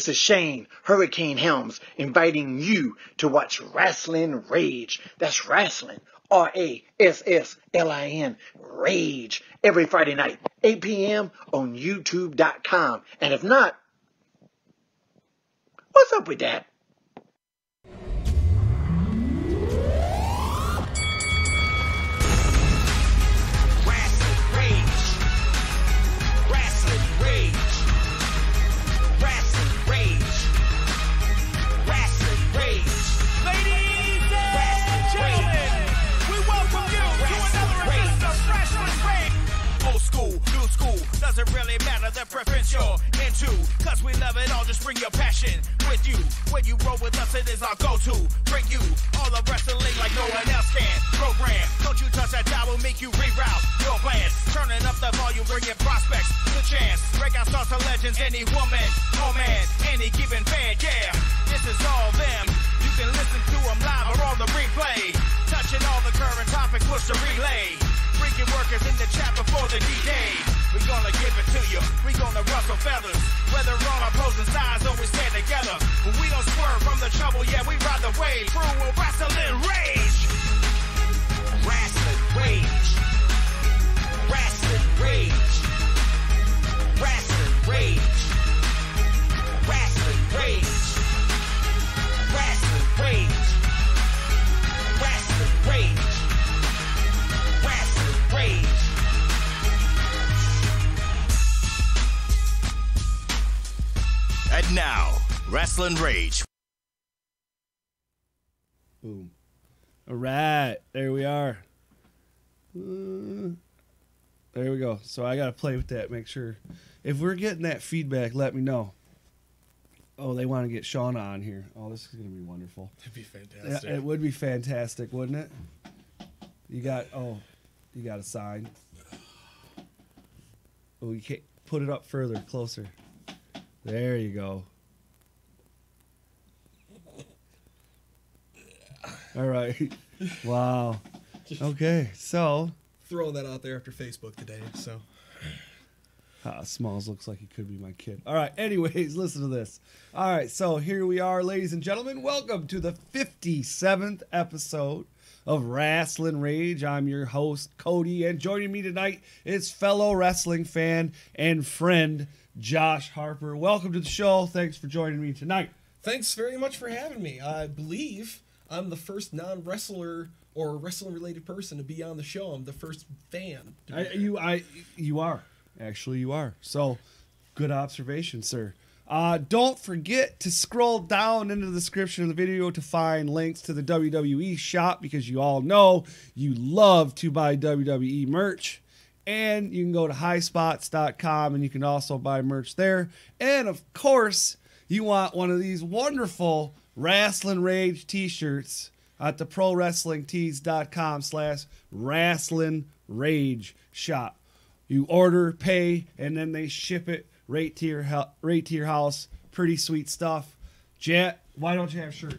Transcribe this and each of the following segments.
This is Shane, Hurricane Helms, inviting you to watch Rasslin Rage. That's Rasslin, R-A-S-S-L-I-N, Rage, every Friday night, 8 p.m. on YouTube.com. And if not, what's up with that? Doesn't really matter the preference you're into, cause we love it all, just bring your passion with you. When you roll with us, it is our go-to. Bring you all the wrestling like no one else can. Program, don't you touch that dial, will make you reroute your plans. Turning up the volume, bringing prospects the chance. Breakout stars to legends, any woman, oh man, any given fan, yeah. This is all them. You can listen to them live or on the replay. Touching all the current topics, push the relay. Freaking workers in the chat before the D-Day. We gonna give it to you. We gonna rustle feathers. Whether on opposing sides or we stand together. But we don't swerve from the trouble, yeah, we ride the wave. Through a Rasslin Rage. Rasslin Rage. Rasslin Rage. Rasslin Rage. Rasslin Rage. Rasslin Rage. Rasslin Rage. Rasslin Rage. And now, Rasslin Rage. Boom. All right. There we are. There we go. So I got to play with that, make sure. If we're getting that feedback, let me know. Oh, they want to get Shauna on here. Oh, this is going to be wonderful. It'd be fantastic. Yeah, it would be fantastic, wouldn't it? You got a sign. Oh, you can't put it up further, closer. There you go. All right. Wow. Okay, so. Throwing that out there after Facebook today, so. Smalls looks like he could be my kid. All right, anyways, listen to this. All right, so here we are, ladies and gentlemen. Welcome to the 57th episode of Rasslin Rage. I'm your host, Cody, and joining me tonight is fellow wrestling fan and friend, Josh Harper. Welcome to the show. Thanks for joining me tonight. Thanks very much for having me. I believe I'm the first non-wrestler or wrestling-related person to be on the show. I'm the first fan. You are. Actually, you are. So, good observation, sir. Don't forget to scroll down into the description of the video to find links to the WWE shop, because you all know you love to buy WWE merch. And you can go to highspots.com and you can also buy merch there. And of course, you want one of these wonderful Rasslin Rage T-shirts at the prowrestlingtees.com/Rasslin Rage shop. You order, pay, and then they ship it right to your house. Pretty sweet stuff. Jet, why don't you have a shirt?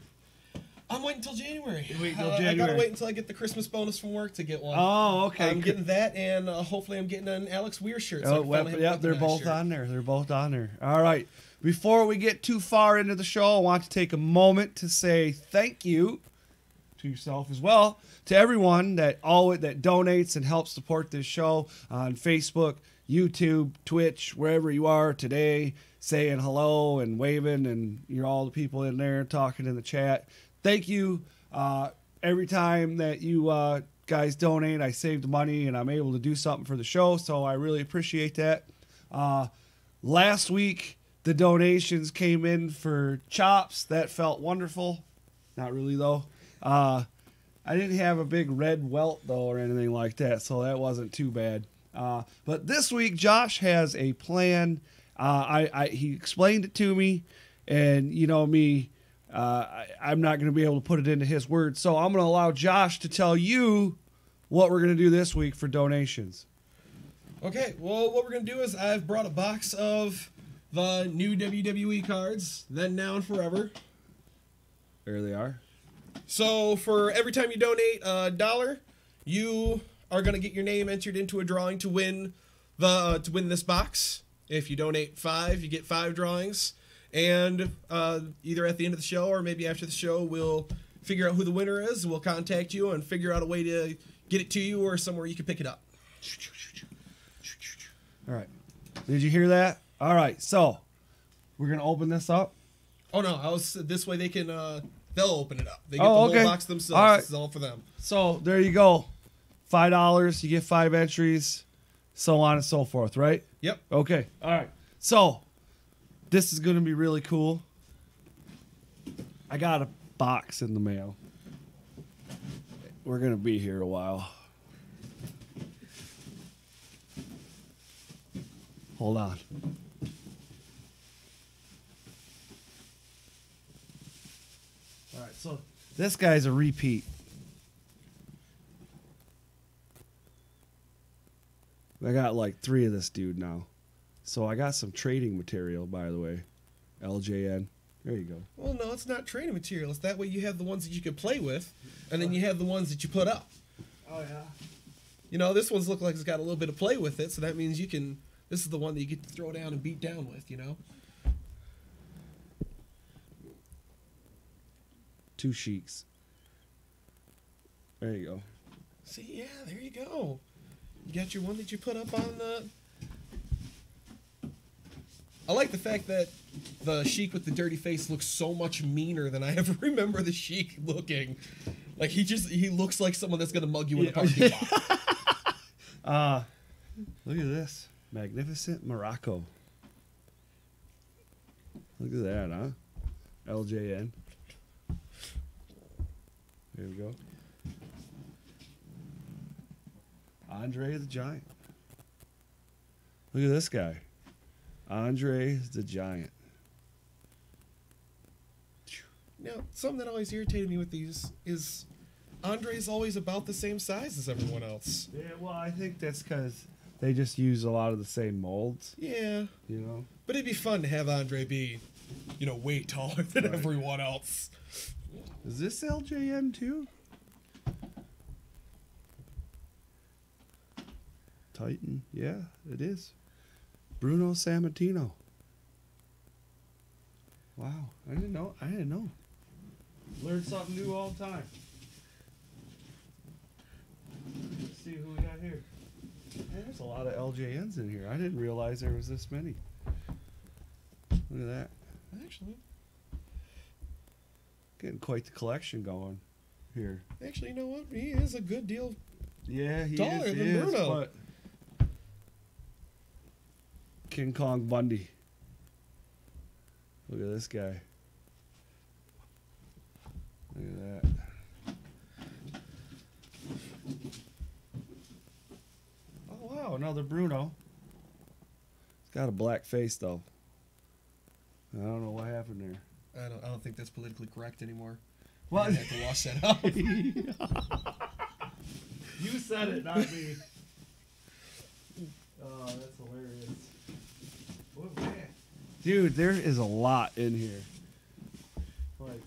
I'm waiting until January. Wait until January. I gotta wait until I get the Christmas bonus from work to get one. Oh, okay. I'm getting that, and hopefully I'm getting an Alex Weir shirt. So they're both on there. They're both on there. All right. Before we get too far into the show, I want to take a moment to say thank you to yourself as well, to everyone that donates and helps support this show on Facebook, YouTube, Twitch, wherever you are today, saying hello and waving, and you're all the people in there talking in the chat. Thank you. Every time that you guys donate, I saved money and I'm able to do something for the show, so I really appreciate that. Last week, the donations came in for chops. That felt wonderful. Not really, though. I didn't have a big red welt, though, or anything like that, so that wasn't too bad. But this week, Josh has a plan. He explained it to me, and you know me, I'm not going to be able to put it into his words, so I'm going to allow Josh to tell you what we're going to do this week for donations. Okay, well, what we're going to do is I've brought a box of the new WWE cards, Then, Now, and Forever. There they are. So for every time you donate $1, you are going to get your name entered into a drawing to win this box. If you donate $5, you get 5 drawings. And either at the end of the show or maybe after the show, we'll figure out who the winner is. We'll contact you and figure out a way to get it to you or somewhere you can pick it up. All right. Did you hear that? All right. So we're going to open this up. Oh, no. This way they can, they'll open it up. They get the okay. whole box themselves. All right. This is all for them. So there you go. $5. You get 5 entries, so on and so forth, right? Yep. Okay. All right. So this is going to be really cool. I got a box in the mail. We're going to be here a while. Hold on. All right, so this guy's a repeat. I got like 3 of this dude now. So I got some trading material, by the way. LJN. There you go. Well, no, it's not trading material. It's that way you have the ones that you can play with, and then you have the ones that you put up. Oh, yeah. You know, this one's look like it's got a little bit of play with it, so that means you can... This is the one that you get to throw down and beat down with, you know? 2 Sheiks. There you go. See, yeah, there you go. You got your one that you put up on the... I like the fact that the Sheik with the dirty face looks so much meaner than I ever remember the Sheik looking. Like, he looks like someone that's going to mug you in the parking lot. Look at this. Magnificent Morocco. Look at that, huh? LJN. There we go. Andre the Giant. Look at this guy. Andre the Giant. Now, something that always irritated me with these is Andre's always about the same size as everyone else. Yeah, well, I think that's because they just use a lot of the same molds. Yeah. You know? But it'd be fun to have Andre be, you know, way taller than everyone else. Is this LJN too? Titan. Yeah, it is. Bruno Sammartino. Wow. I didn't know. Learn something new all the time. Let's see who we got here. Man, there's a lot of LJNs in here. I didn't realize there was this many. Look at that. Actually, Getting quite the collection going here. you know what? He is a good deal. Yeah, he Taller is. than He is, Bruno. but King Kong Bundy. Look at this guy. Look at that. Oh wow, another Bruno. He's got a black face though. I don't know what happened there. I don't think that's politically correct anymore. What? I have to wash that out. You said it, not me. Oh, that's hilarious. What man? Dude, there is a lot in here. Like,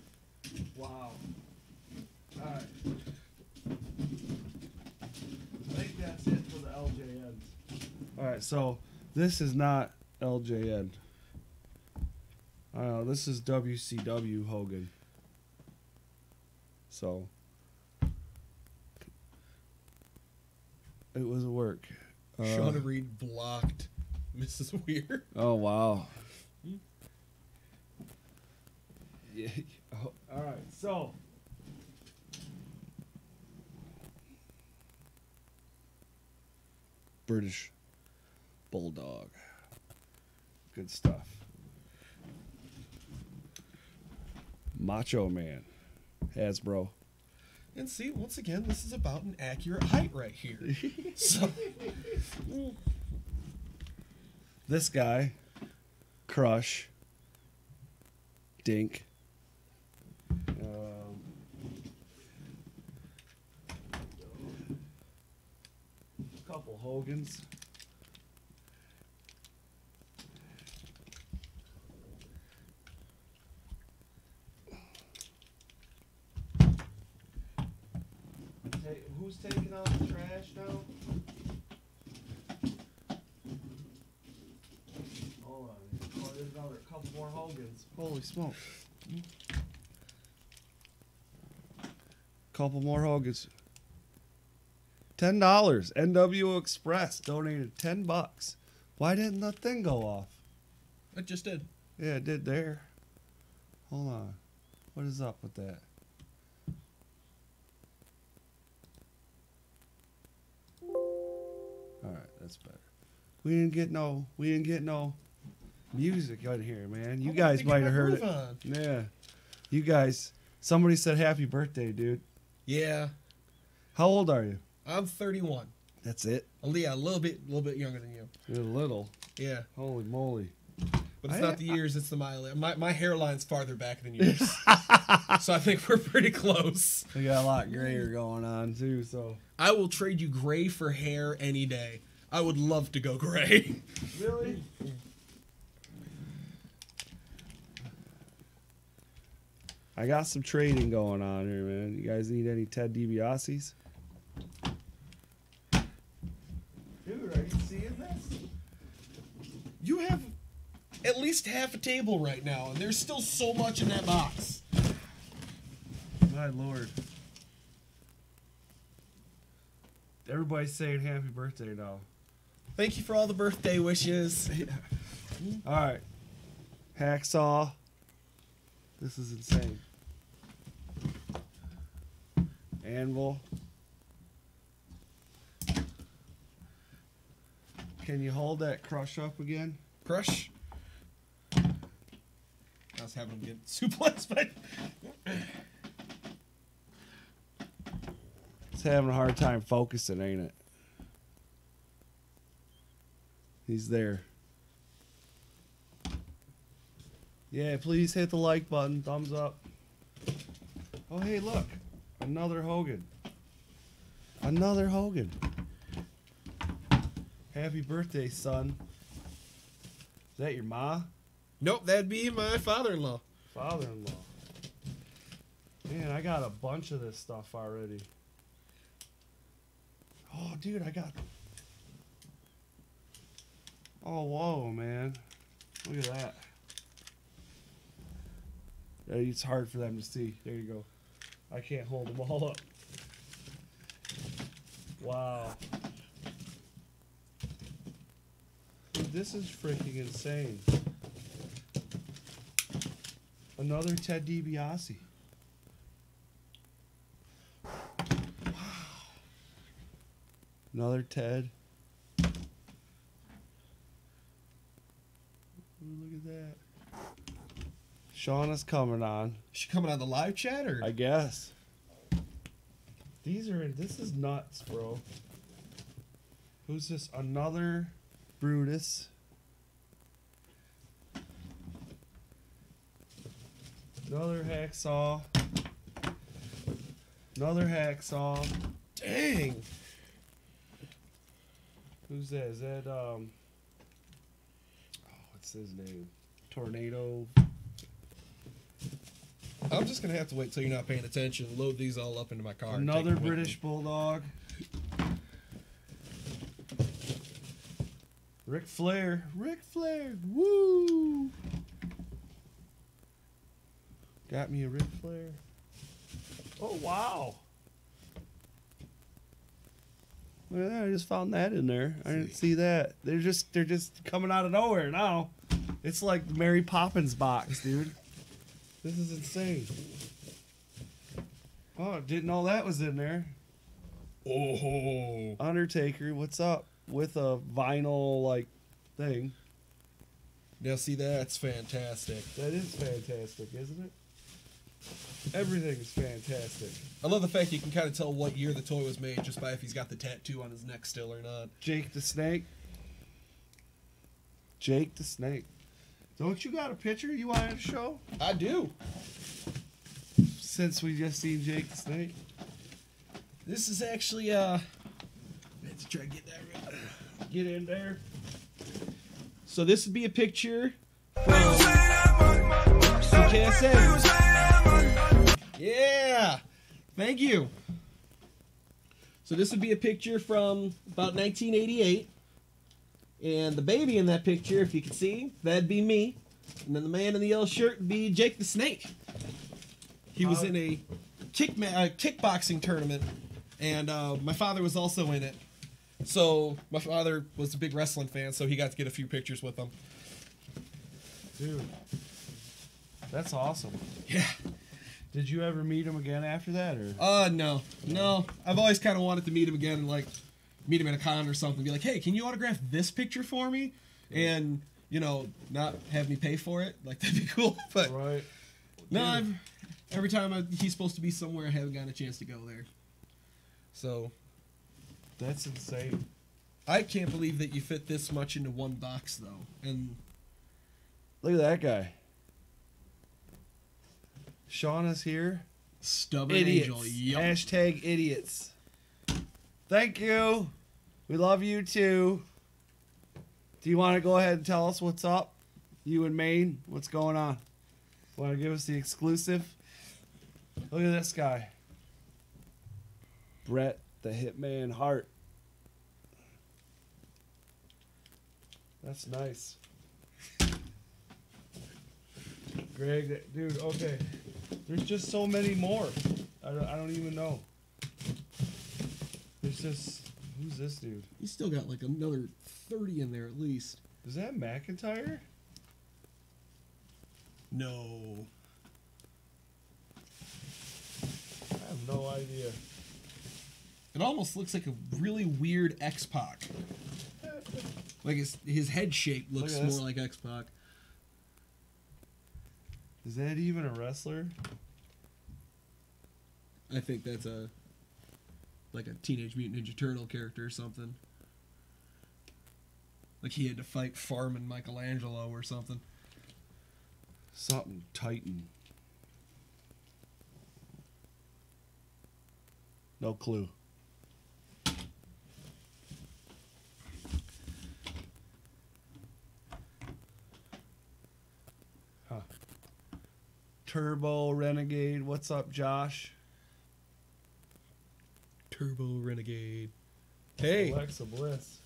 wow. Alright. I think that's it for the LJNs. Alright, so this is not LJN. This is WCW Hogan. So it was a work. Shauna Reed blocked Mrs. Weir. Oh wow. Yeah. Oh, all right. So British Bulldog. Good stuff. Macho Man. Hasbro. And see, once again, this is about an accurate height right here. So, This guy, Crush, Dink. Couple Hogans. Who's taking out the trash now? Hold on. Oh, there's another couple more Hogans. Holy smoke. Couple more Hogans. $10. NWO Express donated $10. Why didn't the thing go off? It just did. Yeah, it did there. Hold on. What is up with that? Alright, that's better. We didn't get no music out here, man. You guys might have heard it. Yeah. You guys, somebody said happy birthday, dude. Yeah. How old are you? I'm 31. That's it? Yeah, a little bit younger than you. You're little. Yeah. Holy moly. But it's not the years, it's the mileage. My hairline's farther back than yours. So I think we're pretty close. We got a lot grayer going on, too, so. I will trade you gray for hair any day. I would love to go gray. Really? I got some trading going on here, man. You guys need any Ted DiBiase's? Dude, are you seeing this? You have at least half a table right now, and there's still so much in that box. My lord. Everybody's saying happy birthday now. Thank you for all the birthday wishes. All right. Hacksaw. This is insane. Anvil. Can you hold that crush up again? Crush. I was having him get suplexed, but It's having a hard time focusing, ain't it? He's there. Yeah, please hit the like button. Thumbs up. Oh, hey, look. Another Hogan. Another Hogan. Happy birthday, son. Is that your ma? nope, that'd be my father-in-law. Father-in-law. Man, I got a bunch of this stuff already. Oh, dude, I got... Oh, whoa, man. Look at that. It's hard for them to see. There you go. I can't hold them all up. Wow. Dude, this is freaking insane. Another Ted DiBiase. Wow. Another Ted. Ooh, look at that. Shauna's coming on. She coming on the live chat, or? I guess. This is nuts, bro. Who's this? Another Brutus. Another Hacksaw. Another Hacksaw. Dang. Who's that? Is that, oh, what's his name? Tornado. I'm just going to have to wait till you're not paying attention and load these all up into my car. Another British Bulldog. Ric Flair. Ric Flair. Woo! Got me a Ric Flair. Oh, wow. Look at that. I just found that in there. I didn't see that. They're just coming out of nowhere now. It's like the Mary Poppins box, dude. This is insane. Oh, didn't know that was in there. Oh. Undertaker, what's up? With a vinyl, like, thing. Now, see, that's fantastic. That is fantastic, isn't it? Everything's fantastic. I love the fact you can kind of tell what year the toy was made just by if he's got the tattoo on his neck still or not. Jake the Snake. Jake the Snake. Don't you got a picture you wanted to show? I do. Since we just seen Jake the Snake. This is actually, I have to try to get that right. Get in there. So this would be a picture from CKSA. Yeah. Thank you. So this would be a picture from about 1988. And the baby in that picture, if you can see, that'd be me. And then the man in the yellow shirt would be Jake the Snake. He was in a kickboxing tournament, and my father was also in it. So my father was a big wrestling fan, so he got to get a few pictures with him. Dude, that's awesome. Yeah. Did you ever meet him again after that, or? No. I've always kind of wanted to meet him again, like meet him at a con or something. Be like, hey, can you autograph this picture for me? And not have me pay for it. Like that'd be cool. But Right. no, every time he's supposed to be somewhere, I haven't gotten a chance to go there. So That's insane. I can't believe that you fit this much into one box, though. And Look at that guy. Sean is here. stubborn Idiots. angel. Yup. Hashtag idiots. Thank you. We love you too. Do you want to go ahead and tell us what's up? You and Maine, what's going on? Want to give us the exclusive? Look at this guy. Bret the Hitman Hart. That's nice. Greg, dude, okay. There's just so many more. I don't even know. There's just... Who's this dude? He's still got like another 30 in there at least. Is that McIntyre? No. I have no idea. It almost looks like a really weird X-Pac. Like his head shape looks Look at this. more like X-Pac. Is that even a wrestler? I think that's like a Teenage Mutant Ninja Turtle character or something. Like he had to fight Farman Michelangelo or something. Something Titan. No clue. Huh. Turbo Renegade. What's up, Josh? Turbo Renegade. Hey. Alexa Bliss.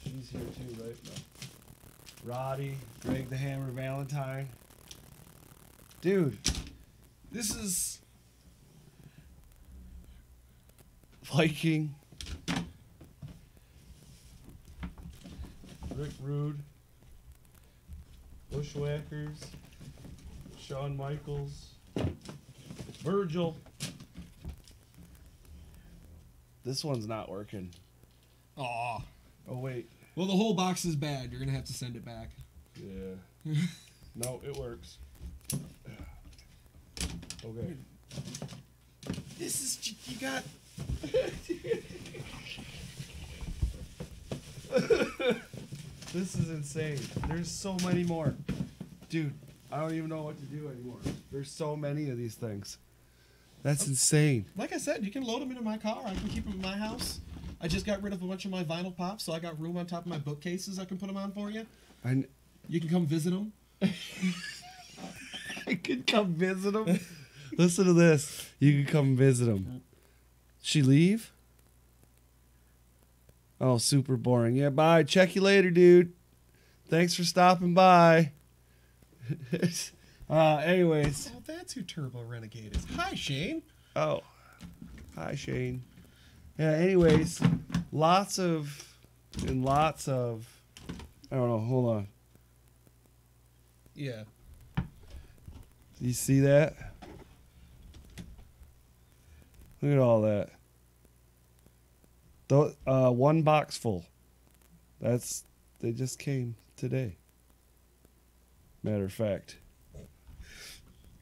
She's here too, right? No. Roddy, Greg the Hammer Valentine. Dude, This is... Viking. Rick Rude. Bushwhackers. Shawn Michaels. Virgil. This one's not working. Aw. Oh, wait. Well, the whole box is bad. You're going to have to send it back. Yeah. No, it works. Okay. This is... You got... This is insane. There's so many more. Dude, I don't even know what to do anymore. There's so many of these things. That's insane. Like I said, you can load them into my car. I can keep them in my house. I just got rid of a bunch of my vinyl pops, so I got room on top of my bookcases I can put them on for you. You can come visit them. I could come visit him. Listen to this. You could come visit him. She leave? Oh, super boring. Yeah, bye. Check you later, dude. Thanks for stopping by. Anyways. Oh, that's who Turbo Renegade is. Hi, Shane. Oh. Hi, Shane. Yeah, anyways. Lots of... I don't know. Hold on. Yeah. Do you see that? Look at all that. One box full. They just came today. Matter of fact.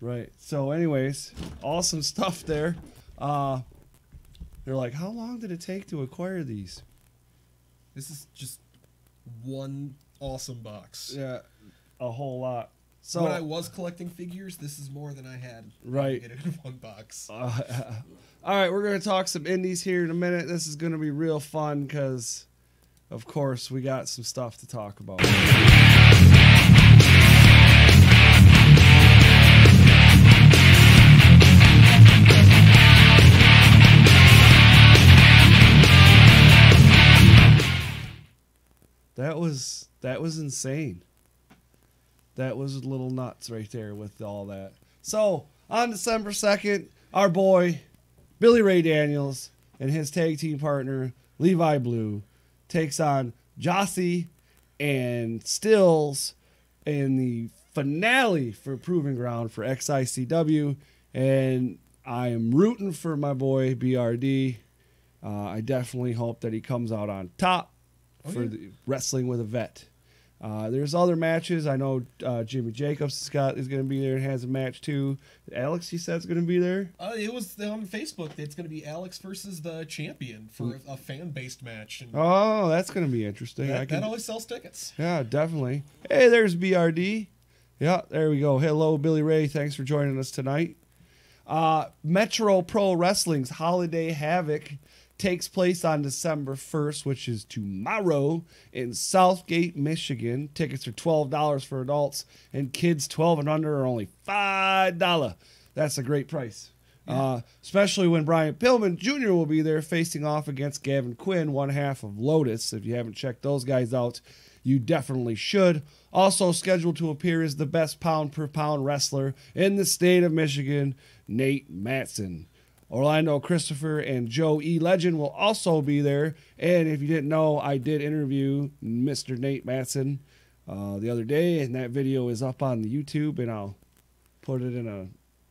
Right. So anyways, awesome stuff there. They're like, how long did it take to acquire these? This is just one awesome box. Yeah, a whole lot. So when I was collecting figures, this is more than I had. Right. To get it in one box. all right, we're going to talk some indies here in a minute. This is going to be real fun because, of course, we got some stuff to talk about. That was insane. That was a little nuts right there with all that. So on December 2nd, our boy Billy Ray Daniels and his tag team partner Levi Blue takes on Jossie and Stills in the finale for Proving Ground for XICW, and I am rooting for my boy BRD. I definitely hope that he comes out on top for the Wrestling with a Vet. There's other matches. I know Jimmy Jacobs is going to be there and has a match too. Alex, you said, is going to be there? It was on Facebook. It's going to be Alex versus the champion for a fan-based match. And oh, that's going to be interesting. that always sells tickets. Yeah, definitely. Hey, there's BRD. Yeah, there we go. Hello, Billy Ray. Thanks for joining us tonight. Metro Pro Wrestling's Holiday Havoc takes place on December 1st, which is tomorrow, in Southgate, Michigan. Tickets are $12 for adults, and kids 12 and under are only $5. That's a great price. Yeah. Especially when Brian Pillman Jr. will be there facing off against Gavin Quinn, one half of Lotus. If you haven't checked those guys out, you definitely should. Also scheduled to appear is the best pound-per-pound wrestler in the state of Michigan, Nate Matson. Orlando Christopher and Joe E. Legend will also be there. And if you didn't know, I did interview Mr. Nate Matson the other day, and that video is up on the YouTube, and I'll put it in a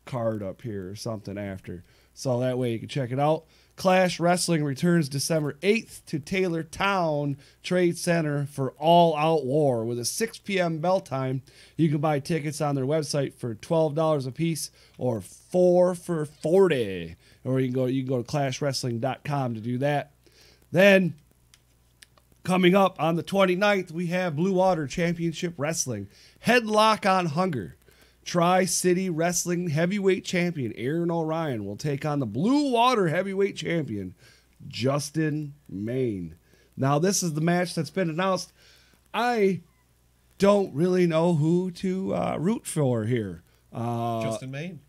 card up here or something after. So that way you can check it out. Clash Wrestling returns December 8th to Taylortown Trade Center for All Out War with a 6 p.m. bell time. You can buy tickets on their website for $12 a piece or 4 for $40. Or you can go to clashwrestling.com to do that. Then coming up on the 29th, we have Blue Water Championship Wrestling. Headlock on Hunger. Tri-City Wrestling Heavyweight Champion Aaron O'Ryan will take on the Blue Water Heavyweight Champion Justin Maine. Now, this is the match that's been announced. I don't really know who to root for here. Justin Maine.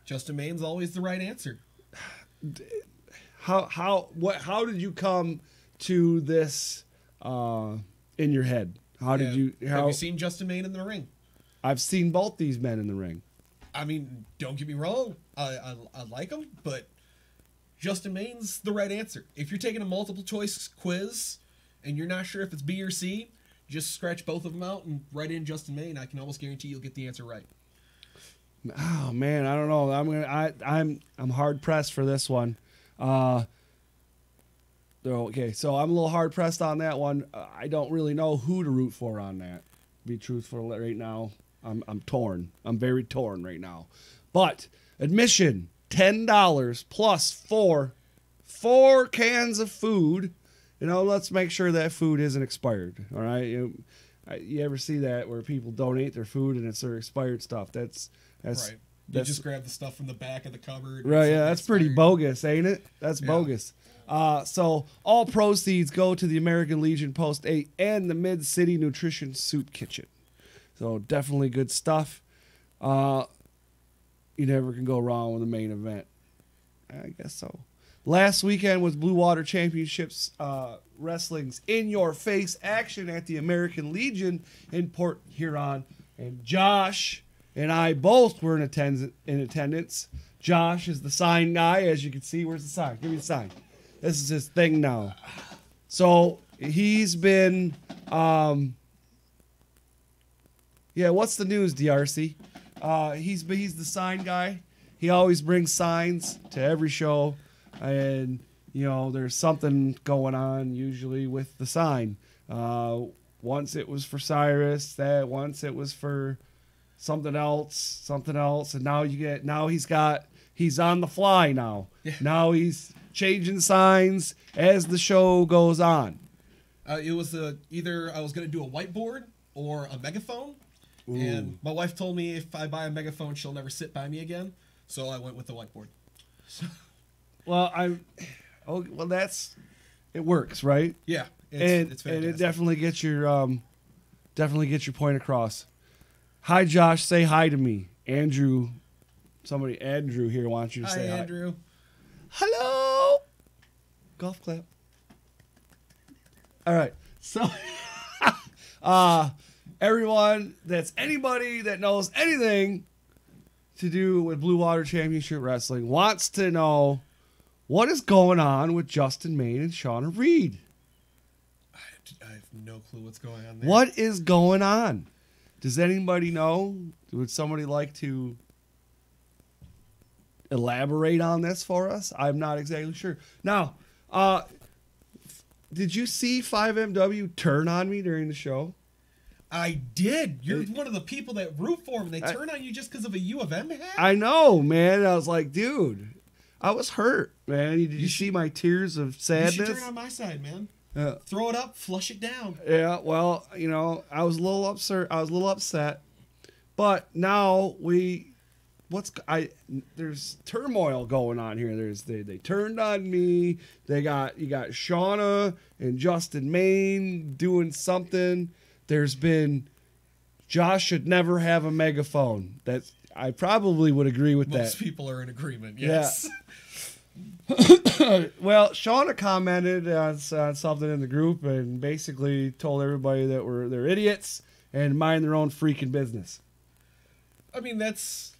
Justin Maine's always the right answer. How did you come to this in your head? Have you seen Justin Maine in the ring? I've seen both these men in the ring. I mean, don't get me wrong. I like them, but Justin Maine's the right answer. If you're taking a multiple choice quiz and you're not sure if it's B or C, just scratch both of them out and write in Justin Maine. I can almost guarantee you'll get the answer right. Oh man, I don't know. I'm hard pressed for this one. Okay, so I'm a little hard pressed on that one. I don't really know who to root for on that. To be truthful, right now, I'm torn. I'm very torn right now. But admission $10 plus four cans of food. Let's make sure that food isn't expired. All right. You ever see that where people donate their food and it's their expired stuff? That's right. You just grab the stuff from the back of the cupboard. Right. Yeah. That's pretty bogus, ain't it? That's bogus. So all proceeds go to the American Legion Post 8 and the Mid-City Nutrition Soup Kitchen. So definitely good stuff. You never can go wrong with a main event. I guess so. Last weekend was Blue Water Championships Wrestling's In Your Face action at the American Legion in Port Huron. And Josh and I both were in attendance. Josh is the sign guy, as you can see. Where's the sign? Give me the sign. This is his thing now. So he's been, what's the news, DRC? He's the sign guy. He always brings signs to every show, and there's something going on usually with the sign. Once it was for Cyrus, once it was for something else, and now he's on the fly now. Yeah. Now he's changing signs as the show goes on. It was either I was going to do a whiteboard or a megaphone. Ooh. And my wife told me if I buy a megaphone, she'll never sit by me again. So I went with the whiteboard. It works, right? Yeah, it's fantastic. And it definitely gets your point across. Hi, Josh. Say hi to me, Andrew. Andrew here wants you to say hi. Hi, Andrew. Hello. Golf clap. All right. So, everyone that's anybody that knows anything to do with Blue Water Championship Wrestling wants to know what is going on with Justin Maine and Shauna Reed. I have no clue what's going on there. What is going on? Does anybody know? Would somebody like to elaborate on this for us? I'm not exactly sure. Now, did you see 5MW turn on me during the show? I did. You're one of the people that root for them. They turn on you just because of a U of M hat? I know, man. I was like, dude, I was hurt, man. Did you see my tears of sadness? You should turn on my side, man. Throw it up, flush it down. Yeah, well, I was a little upset. But now there's turmoil going on here. They turned on me. You got Shauna and Justin Maine doing something. There's been Josh should never have a megaphone. I probably would agree with that. Most people are in agreement. Yes. Yeah. Well, Shauna commented on something in the group and basically told everybody that they're idiots and mind their own freaking business. I mean, that's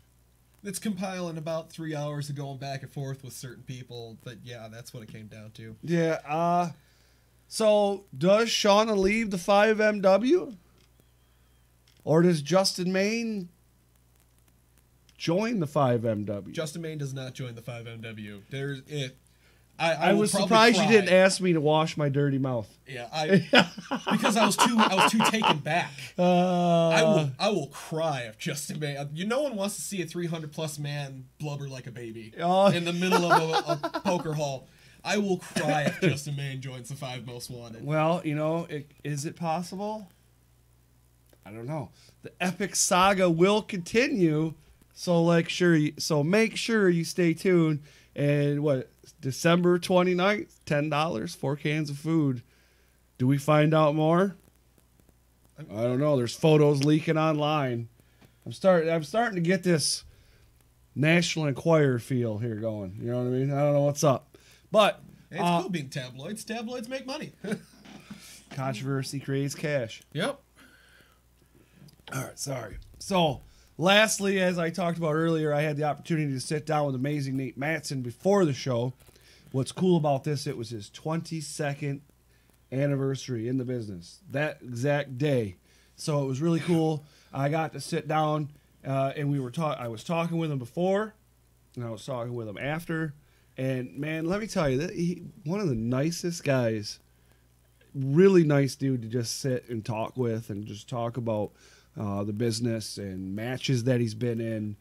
compiling about 3 hours of going back and forth with certain people. But yeah, that's what it came down to. Yeah. So does Shauna leave the 5MW? Or does Justin Maine join the 5MW? Justin Maine does not join the 5MW. I was surprised you didn't ask me to wash my dirty mouth. Yeah, because I was too taken back. I will cry if Justin Maine. No one wants to see a 300+ man blubber like a baby in the middle of a poker hall. I will cry if Justin Maine joins the 5 Most Wanted. Well, is it possible? I don't know. The epic saga will continue, so make sure you stay tuned. And December 29th, $10, 4 cans of food. Do we find out more? I don't know. There's photos leaking online. I'm starting to get this National Enquirer feel here going. You know what I mean? I don't know what's up. But it's cool being tabloids. Tabloids make money. Controversy creates cash. Yep. All right, sorry. So, lastly, as I talked about earlier, I had the opportunity to sit down with amazing Nate Matson before the show. What's cool about this, it was his 22nd anniversary in the business, that exact day. So it was really cool. I got to sit down, and I was talking with him before, and I was talking with him after. And, man, let me tell you, one of the nicest guys, really nice dude to just sit and talk with and just talk about the business and matches that he's been in,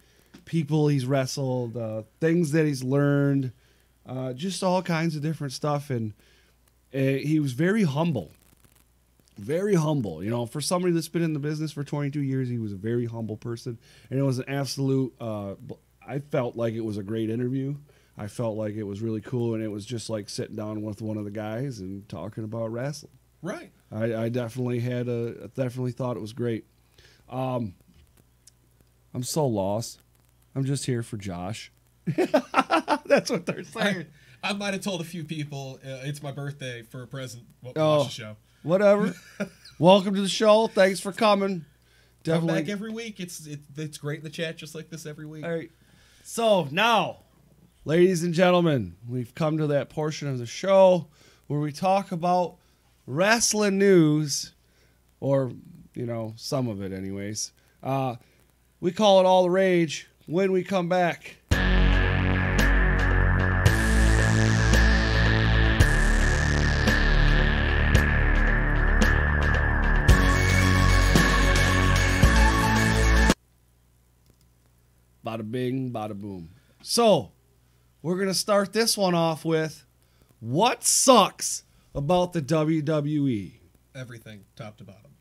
people he's wrestled, things that he's learned, just all kinds of different stuff. And he was very humble. Very humble. For somebody that's been in the business for 22 years, he was a very humble person. And it was an absolute, I felt like it was a great interview. I felt like it was really cool, and it was just like sitting down with one of the guys and talking about wrestling. Right. I definitely thought it was great. I'm so lost. I'm just here for Josh. That's what they're saying. I might have told a few people it's my birthday for a present. Watch the show. Whatever. Welcome to the show. Thanks for coming. Definitely come back every week. It's great in the chat just like this every week. All right. So now, ladies and gentlemen, we've come to that portion of the show where we talk about wrestling news, or some of it anyways. We call it All the Rage when we come back. Bada bing, bada boom. So, we're going to start this one off with what sucks about the WWE? Everything, top to bottom.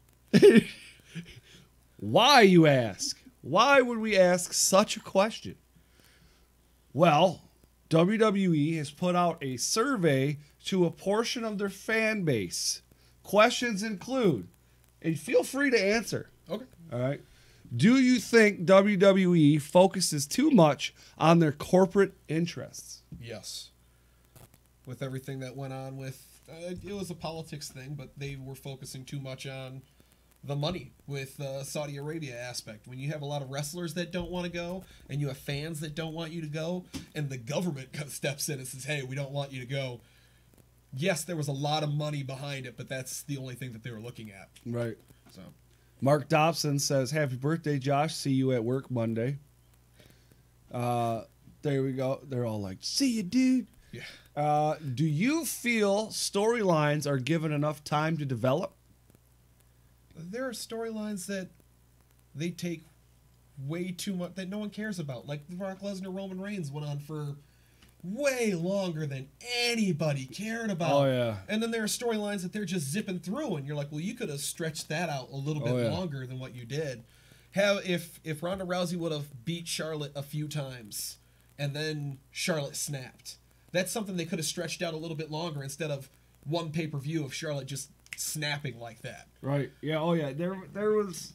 Why, you ask? Why would we ask such a question? Well, WWE has put out a survey to a portion of their fan base. Questions include, and feel free to answer. Okay. All right. Do you think WWE focuses too much on their corporate interests? Yes. With everything that went on with, it was a politics thing, but they were focusing too much on the money with Saudi Arabia aspect. When you have a lot of wrestlers that don't want to go, and you have fans that don't want you to go, and the government steps in and says, hey, we don't want you to go. Yes, there was a lot of money behind it, but that's the only thing that they were looking at. Right. So, Mark Dobson says, happy birthday, Josh. See you at work Monday. There we go. They're all like, see you, dude. yeah. Do you feel storylines are given enough time to develop? There are storylines that they take way too much, that no one cares about. Like the Brock Lesnar Roman Reigns went on for way longer than anybody cared about. Oh, yeah. And then there are storylines that they're just zipping through, and you're like, well, you could have stretched that out a little bit longer than what you did. If Ronda Rousey would have beat Charlotte a few times, and then Charlotte snapped, that's something they could have stretched out a little bit longer instead of one pay-per-view of Charlotte just snapping like that. Right. Yeah. Oh, yeah. There's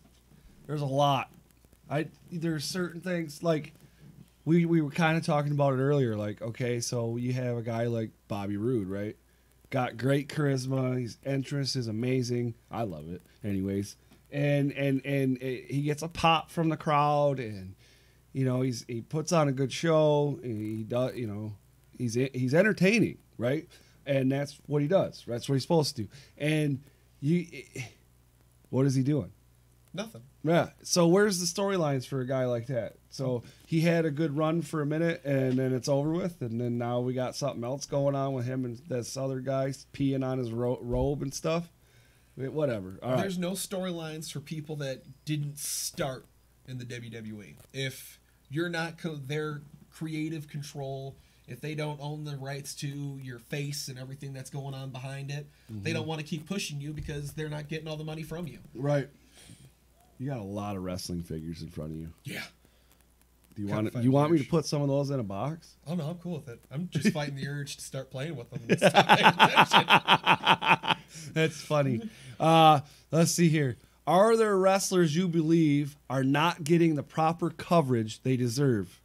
a lot. There's certain things like we were kind of talking about it earlier. Like, okay, so you have a guy like Bobby Roode, right? Got great charisma. His entrance is amazing. I love it. Anyways, and he gets a pop from the crowd, and he puts on a good show. He does, he's entertaining, right? And that's what he does. That's what he's supposed to do. And what is he doing? Nothing. Yeah. So where's the storylines for a guy like that? So he had a good run for a minute, and then it's over with, and then now we got something else going on with him and this other guy peeing on his robe and stuff. Whatever. All right. There's no storylines for people that didn't start in the WWE. If you're not their creative control, if they don't own the rights to your face and everything that's going on behind it, they don't want to keep pushing you because they're not getting all the money from you. Right. You got a lot of wrestling figures in front of you. Yeah. Do you want me to put some of those in a box? Oh, no, I'm cool with it. I'm just fighting the urge to start playing with them. And stop paying attention. That's funny. Let's see here. Are there wrestlers you believe are not getting the proper coverage they deserve?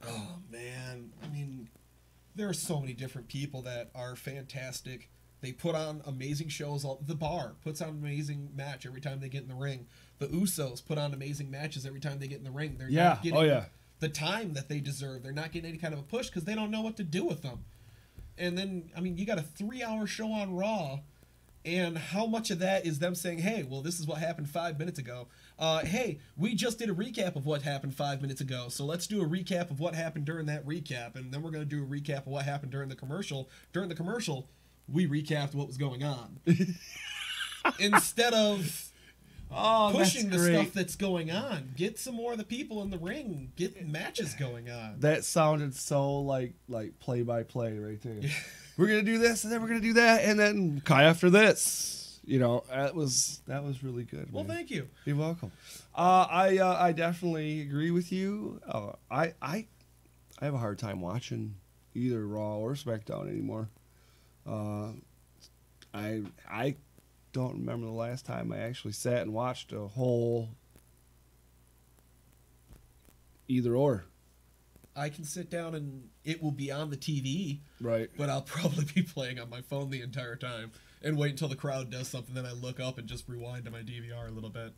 Oh, man. I mean, there are so many different people that are fantastic. They put on amazing shows. The Bar puts on an amazing match every time they get in the ring. The Usos put on amazing matches every time they get in the ring. They're not getting the time that they deserve. They're not getting any kind of a push because they don't know what to do with them. And then, I mean, you got a 3-hour show on Raw, and how much of that is them saying, hey, well, this is what happened 5 minutes ago. Hey, we just did a recap of what happened 5 minutes ago, so let's do a recap of what happened during that recap, and then we're going to do a recap of what happened during the commercial. During the commercial, we recapped what was going on. Instead of pushing the stuff that's going on. Get some more of the people in the ring. Get matches going on. That sounded so like play-by-play right there. We're going to do this, and then we're going to do that, and then after this. That was really good. Well, man. thank you. You're welcome. I definitely agree with you. I have a hard time watching either Raw or SmackDown anymore. I don't remember the last time I actually sat and watched a whole either or. I can sit down and it will be on the TV, right? But I'll probably be playing on my phone the entire time and wait until the crowd does something. Then I look up and just rewind to my DVR a little bit.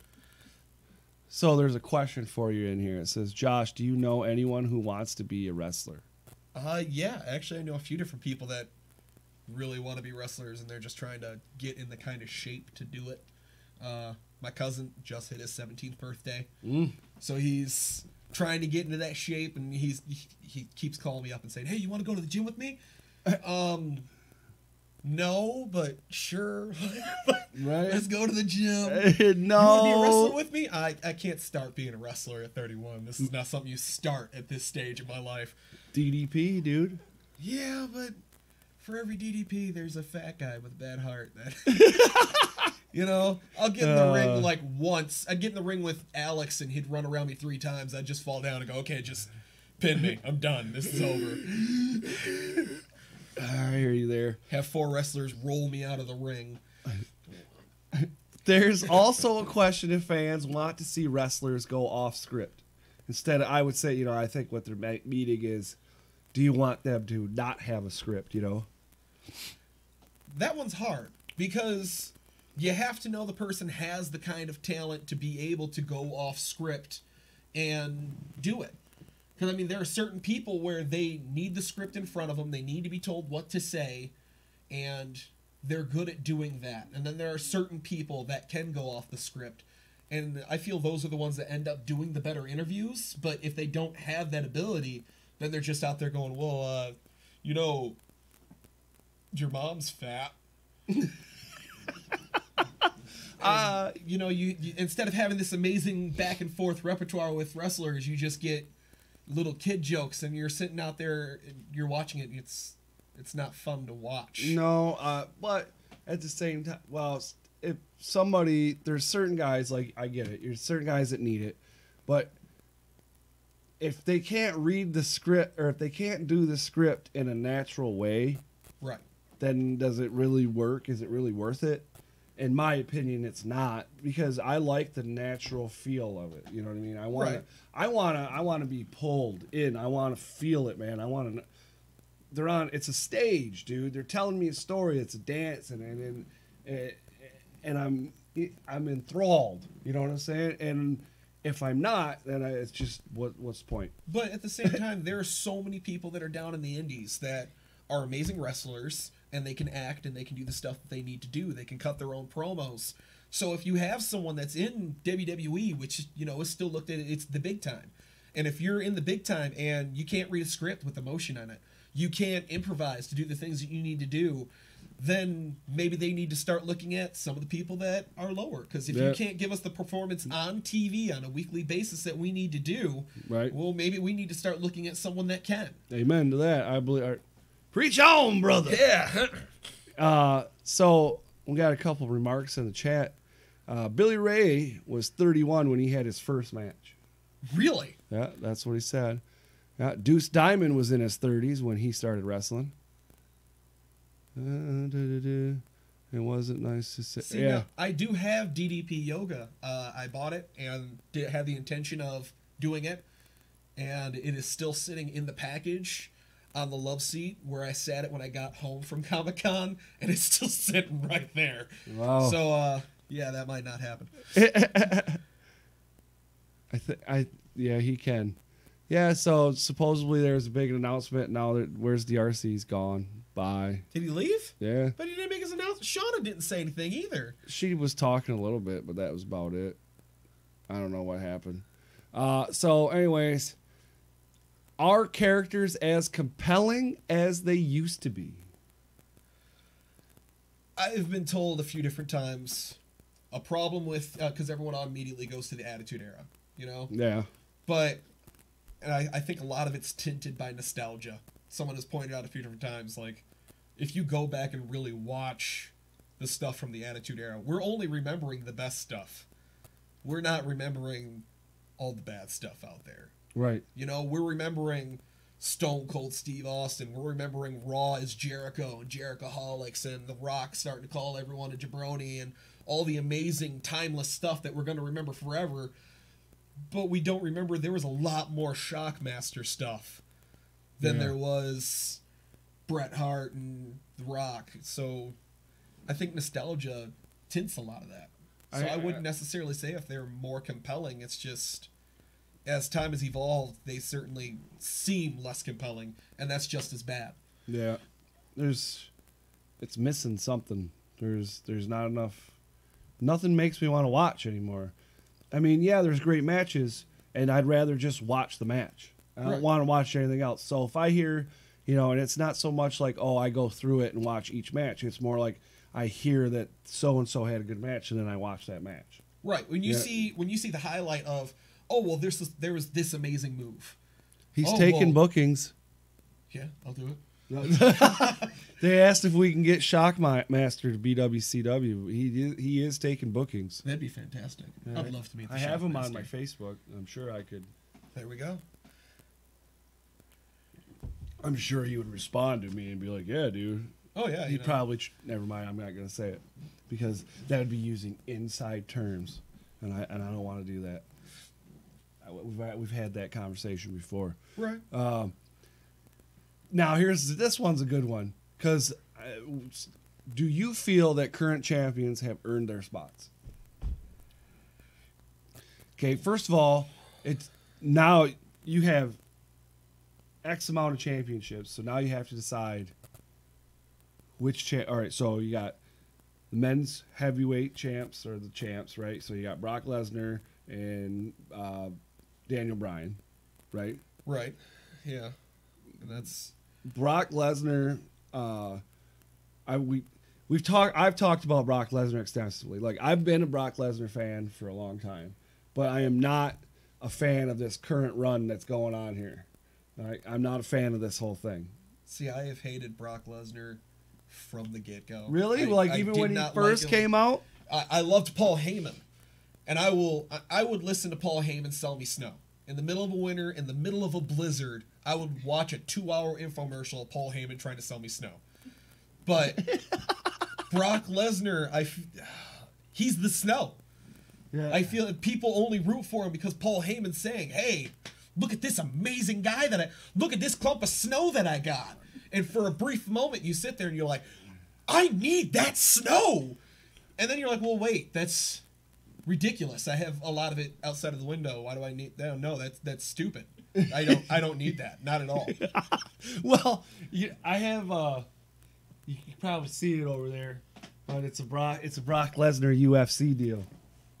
So there's a question for you in here. It says, Josh, do you know anyone who wants to be a wrestler? Yeah, actually I know a few different people that really want to be wrestlers, and they're just trying to get in the kind of shape to do it. My cousin just hit his 17th birthday, so he's trying to get into that shape, and he keeps calling me up and saying, hey, you want to go to the gym with me? No, but sure. Right. Let's go to the gym. No. You want to be a wrestler with me? I can't start being a wrestler at 31. This is not something you start at this stage of my life. DDP, dude. Yeah, but for every DDP, there's a fat guy with a bad heart. That I'll get in the ring like once. I'd get in the ring with Alex, and he'd run around me 3 times. I'd just fall down and go, okay, just pin me. I'm done. This is over. I hear you there. Have 4 wrestlers roll me out of the ring. There's also a question if fans want to see wrestlers go off script. Instead, I would say, I think what their meeting is, do you want them to not have a script, That one's hard because you have to know the person has the kind of talent to be able to go off script and do it. Because, I mean, there are certain people where they need the script in front of them, they need to be told what to say, and they're good at doing that. And then there are certain people that can go off the script, and I feel those are the ones that end up doing the better interviews. But if they don't have that ability, then they're just out there going, well, you know, your mom's fat. You know, you instead of having this amazing back and forth repertoire with wrestlers, you just get little kid jokes, and you're sitting out there, you're watching it, and it's not fun to watch. No, but at the same time, well, if there's certain guys, like, I get it, there's certain guys that need it, but if they can't read the script, or if they can't do the script in a natural way, right, then does it really work? Is it really worth it? In my opinion, it's not, because I like the natural feel of it. You know what I mean? I want to be pulled in. I want to feel it, man. It's a stage, dude. They're telling me a story. It's a dance, and I'm enthralled. You know what I'm saying? And if I'm not, then it's just what's the point? But at the same time, there are so many people that are down in the indies that are amazing wrestlers, and they can act, and they can do the stuff that they need to do. They can cut their own promos. So if you have someone that's in WWE, which, you know, is still looked at, it's the big time. And if you're in the big time and you can't read a script with emotion on it, you can't improvise to do the things that you need to do, then maybe they need to start looking at some of the people that are lower. Because if you can't give us the performance on TV on a weekly basis that we need to do, right, well, maybe we need to start looking at someone that can. Amen to that. I believe. Preach on, brother. Yeah. So we got a couple remarks in the chat. Billy Ray was 31 when he had his first match. Really? Yeah, that's what he said. Yeah, Deuce Diamond was in his 30s when he started wrestling. It wasn't nice to say. See, yeah, now, I do have DDP Yoga. I bought it and had the intention of doing it, and it is still sitting in the package on the love seat where I sat it when I got home from Comic-Con, and it's still sitting right there. Wow. So, yeah, that might not happen. Yeah, he can. Yeah, so supposedly there's a big announcement now that where's the RC? He's gone. Bye. Did he leave? Yeah. But he didn't make his announcement. Shauna didn't say anything either. She was talking a little bit, but that was about it. I don't know what happened. So anyways, are characters as compelling as they used to be? I've been told a few different times a problem with, because everyone immediately goes to the Attitude Era, you know? Yeah. But, and I think a lot of it's tinted by nostalgia. Someone has pointed out a few different times, like, if you go back and really watch the stuff from the Attitude Era, we're only remembering the best stuff. We're not remembering all the bad stuff out there. Right. You know, we're remembering Stone Cold Steve Austin. We're remembering Raw as Jericho and Jerichoholics and The Rock starting to call everyone a jabroni and all the amazing timeless stuff that we're going to remember forever. But we don't remember there was a lot more Shockmaster stuff than there was Bret Hart and The Rock. So I think nostalgia tints a lot of that. So I wouldn't necessarily say if they're more compelling. It's just, as time has evolved, they certainly seem less compelling, and that's just as bad. Yeah. It's missing something. There's not enough. Nothing makes me want to watch anymore. I mean, yeah, there's great matches, and I'd rather just watch the match. I don't want to watch anything else. So if I hear, you know, and it's not so much like, oh, I go through it and watch each match. It's more like I hear that so-and-so had a good match, and then I watch that match. Right. When you see the highlight of, oh, well, there was this amazing move. He's taking bookings. Yeah, I'll do it. They asked if we can get Shockmaster to BWCW. He is taking bookings. That'd be fantastic. I'd love to meet the I have him on Shockmaster. my Facebook. I'm sure I could. There we go. I'm sure he would respond to me and be like, yeah, dude. Oh, yeah. He'd probably... Never mind, I'm not going to say it. Because that would be using inside terms. And I don't want to do that. We've had that conversation before. Right. Now, this one's a good one. Because do you feel that current champions have earned their spots? Okay, first of all, it's now you have X amount of championships, so now you have to decide which all right, so you got the men's heavyweight champs or the champs, right? So you got Brock Lesnar and Daniel Bryan, right? Right. Yeah. And that's Brock Lesnar. I've talked about Brock Lesnar extensively. Like, I've been a Brock Lesnar fan for a long time, but I am not a fan of this current run that's going on here. All right? I'm not a fan of this whole thing. See, I have hated Brock Lesnar from the get-go. Really? Even when he first came out? I loved Paul Heyman. And I would listen to Paul Heyman sell me snow. In the middle of a winter, in the middle of a blizzard, I would watch a 2-hour infomercial of Paul Heyman trying to sell me snow. But Brock Lesnar, he's the snow. Yeah. I feel that people only root for him because Paul Heyman's saying, hey, look at this amazing guy look at this clump of snow that I got. And for a brief moment, you sit there and you're like, I need that snow. And then you're like, well, wait, that's ridiculous. I have a lot of it outside of the window. Why do I need that? No, that's stupid. I don't need that. Not at all. Well, I have you can probably see it over there, but it's a Brock Lesnar UFC deal.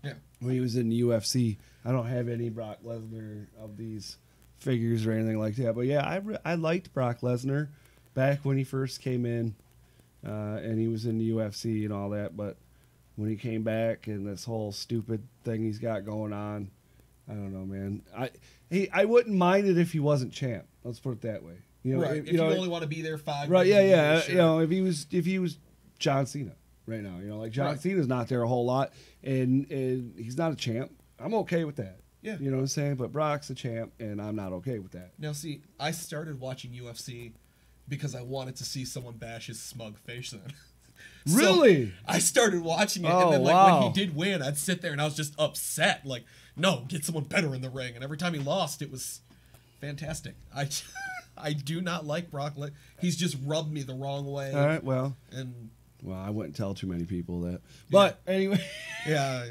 Yeah. When he was in the UFC, I don't have any Brock Lesnar of these figures or anything like that. But yeah, I liked Brock Lesnar back when he first came in, and he was in the UFC and all that. But when he came back and this whole stupid thing he's got going on, I don't know, man. I wouldn't mind it if he wasn't champ. Let's put it that way. You know, right. If you only want to be there 5 right, years. Yeah. Sure. You know, if he was John Cena right now, you know, like John Cena's not there a whole lot, and he's not a champ. I'm okay with that. Yeah. You know what I'm saying? But Brock's a champ, and I'm not okay with that. Now, see, I started watching UFC because I wanted to see someone bash his smug face in. Really? So I started watching it, and then when he did win, I'd sit there and I was just upset. Like, no, get someone better in the ring. And every time he lost, it was fantastic. I do not like Brock. He's just rubbed me the wrong way. All right, well, I wouldn't tell too many people that. But anyway, yeah.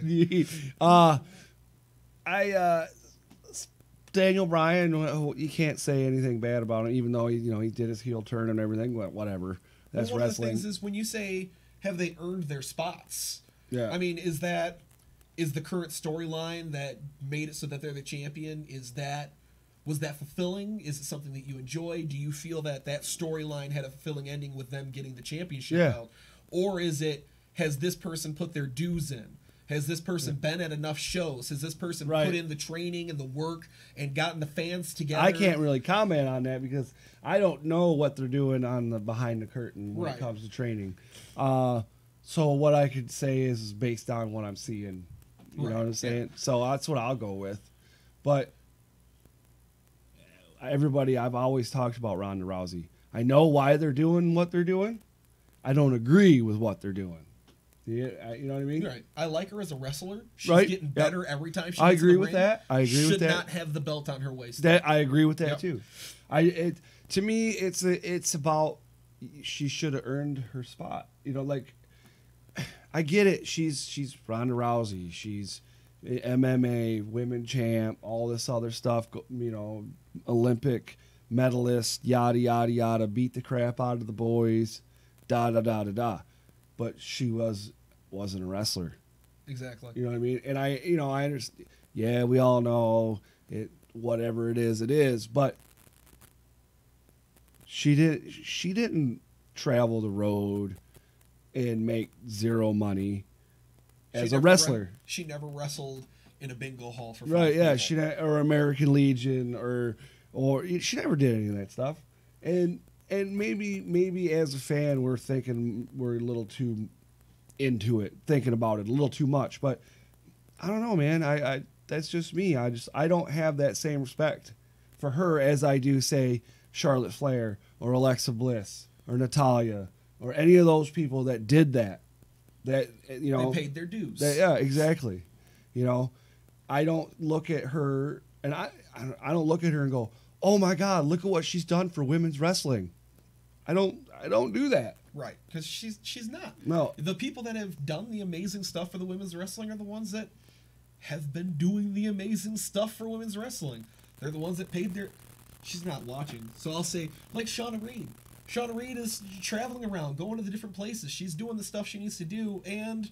Daniel Bryan, you can't say anything bad about him, even though he did his heel turn and everything. Whatever. That's one wrestling. One of the things is when you say, have they earned their spots? Yeah. I mean, is the current storyline that made it so that they're the champion, was that fulfilling? Is it something that you enjoy? Do you feel that storyline had a fulfilling ending with them getting the championship out? Or has this person put their dues in? Has this person been at enough shows? Has this person put in the training and the work and gotten the fans together? I can't really comment on that because I don't know what they're doing on the behind the curtain when it comes to training. So what I could say is based on what I'm seeing. You know what I'm saying? Yeah. So that's what I'll go with. But everybody, I've always talked about Ronda Rousey. I know why they're doing what they're doing. I don't agree with what they're doing. Yeah, you know what I mean? Right. I like her as a wrestler. She's getting better every time she gets I agree in the with ring. that. I agree with that. Should not have the belt on her waist. I agree with that too. To me, it's about she should have earned her spot. You know, like I get it. She's Ronda Rousey. She's MMA women champ. All this other stuff. You know, Olympic medalist. Yada yada yada. Beat the crap out of the boys. Da da da da da. But she wasn't a wrestler. Exactly. You know what I mean? And I understand. Yeah, we all know it. Whatever it is. But she didn't travel the road and make zero money as a wrestler. She never wrestled in a bingo hall for 5 people. Or American Legion or she never did any of that stuff. And maybe as a fan we're thinking we're a little too into it, thinking about it a little too much. But I don't know, man. I that's just me. I don't have that same respect for her as I do, say, Charlotte Flair or Alexa Bliss or Natalya or any of those people that did that. That you know, they paid their dues. Yeah, exactly. You know, I don't look at her and I don't look at her and go, "Oh my God, look at what she's done for women's wrestling." I don't do that. Right, because she's not. No. The people that have done the amazing stuff for the women's wrestling are the ones that have been doing the amazing stuff for women's wrestling. They're the ones that paid their... She's not watching, so I'll say, like Shauna Reed. Shauna Reed is traveling around, going to the different places. She's doing the stuff she needs to do and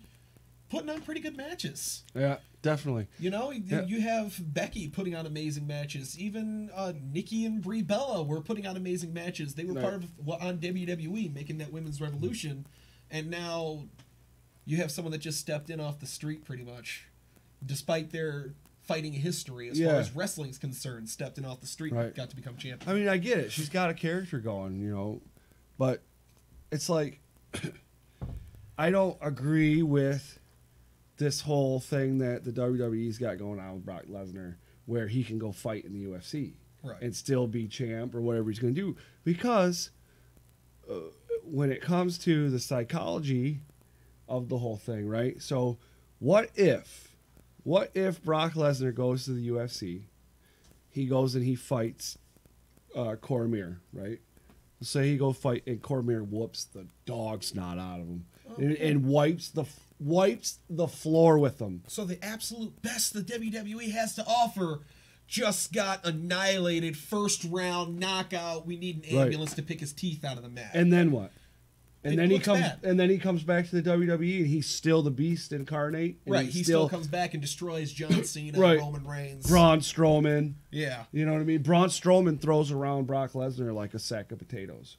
putting on pretty good matches. Yeah, definitely. You know, you have Becky putting on amazing matches. Even Nikki and Brie Bella were putting on amazing matches. They were part of on WWE, making that women's revolution. And now you have someone that just stepped in off the street pretty much, despite their fighting history as far as wrestling's concerned, stepped in off the street and got to become champion. I mean, I get it. She's got a character going, you know, but it's like I don't agree with this whole thing that the WWE's got going on with Brock Lesnar, where he can go fight in the UFC and still be champ or whatever he's going to do, because when it comes to the psychology of the whole thing, right? So what if Brock Lesnar goes to the UFC, he goes and he fights Cormier, right? Say he go fight and Cormier whoops the dog snot out of him and wipes the floor with them. So the absolute best the WWE has to offer just got annihilated, first round knockout. We need an ambulance to pick his teeth out of the mat. And then what? And then he comes back to the WWE and he's still the beast incarnate. Right, he still comes back and destroys John Cena, Roman Reigns, Braun Strowman. Yeah. You know what I mean? Braun Strowman throws around Brock Lesnar like a sack of potatoes.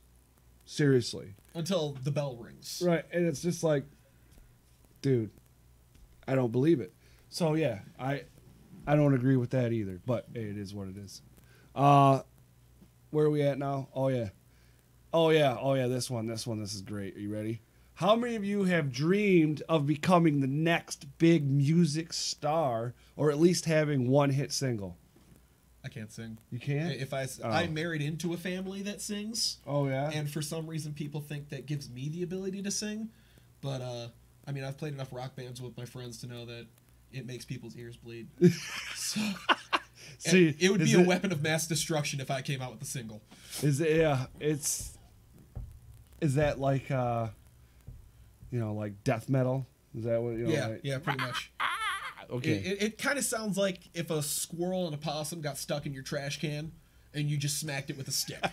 Seriously. Until the bell rings. Right, and it's just like, dude, I don't believe it. So yeah, I don't agree with that either, but hey, it is what it is. Where are we at now? Oh yeah, this one, this is great. Are you ready? How many of you have dreamed of becoming the next big music star, or at least having one hit single? I can't sing. You can't? If I married into a family that sings. Oh yeah. And for some reason people think that gives me the ability to sing, but I mean, I've played enough rock bands with my friends to know that it makes people's ears bleed. So see, it would be a weapon of mass destruction if I came out with a single. Is that like like death metal? Is that what Yeah, pretty much. Okay. It kind of sounds like if a squirrel and a possum got stuck in your trash can and you just smacked it with a stick.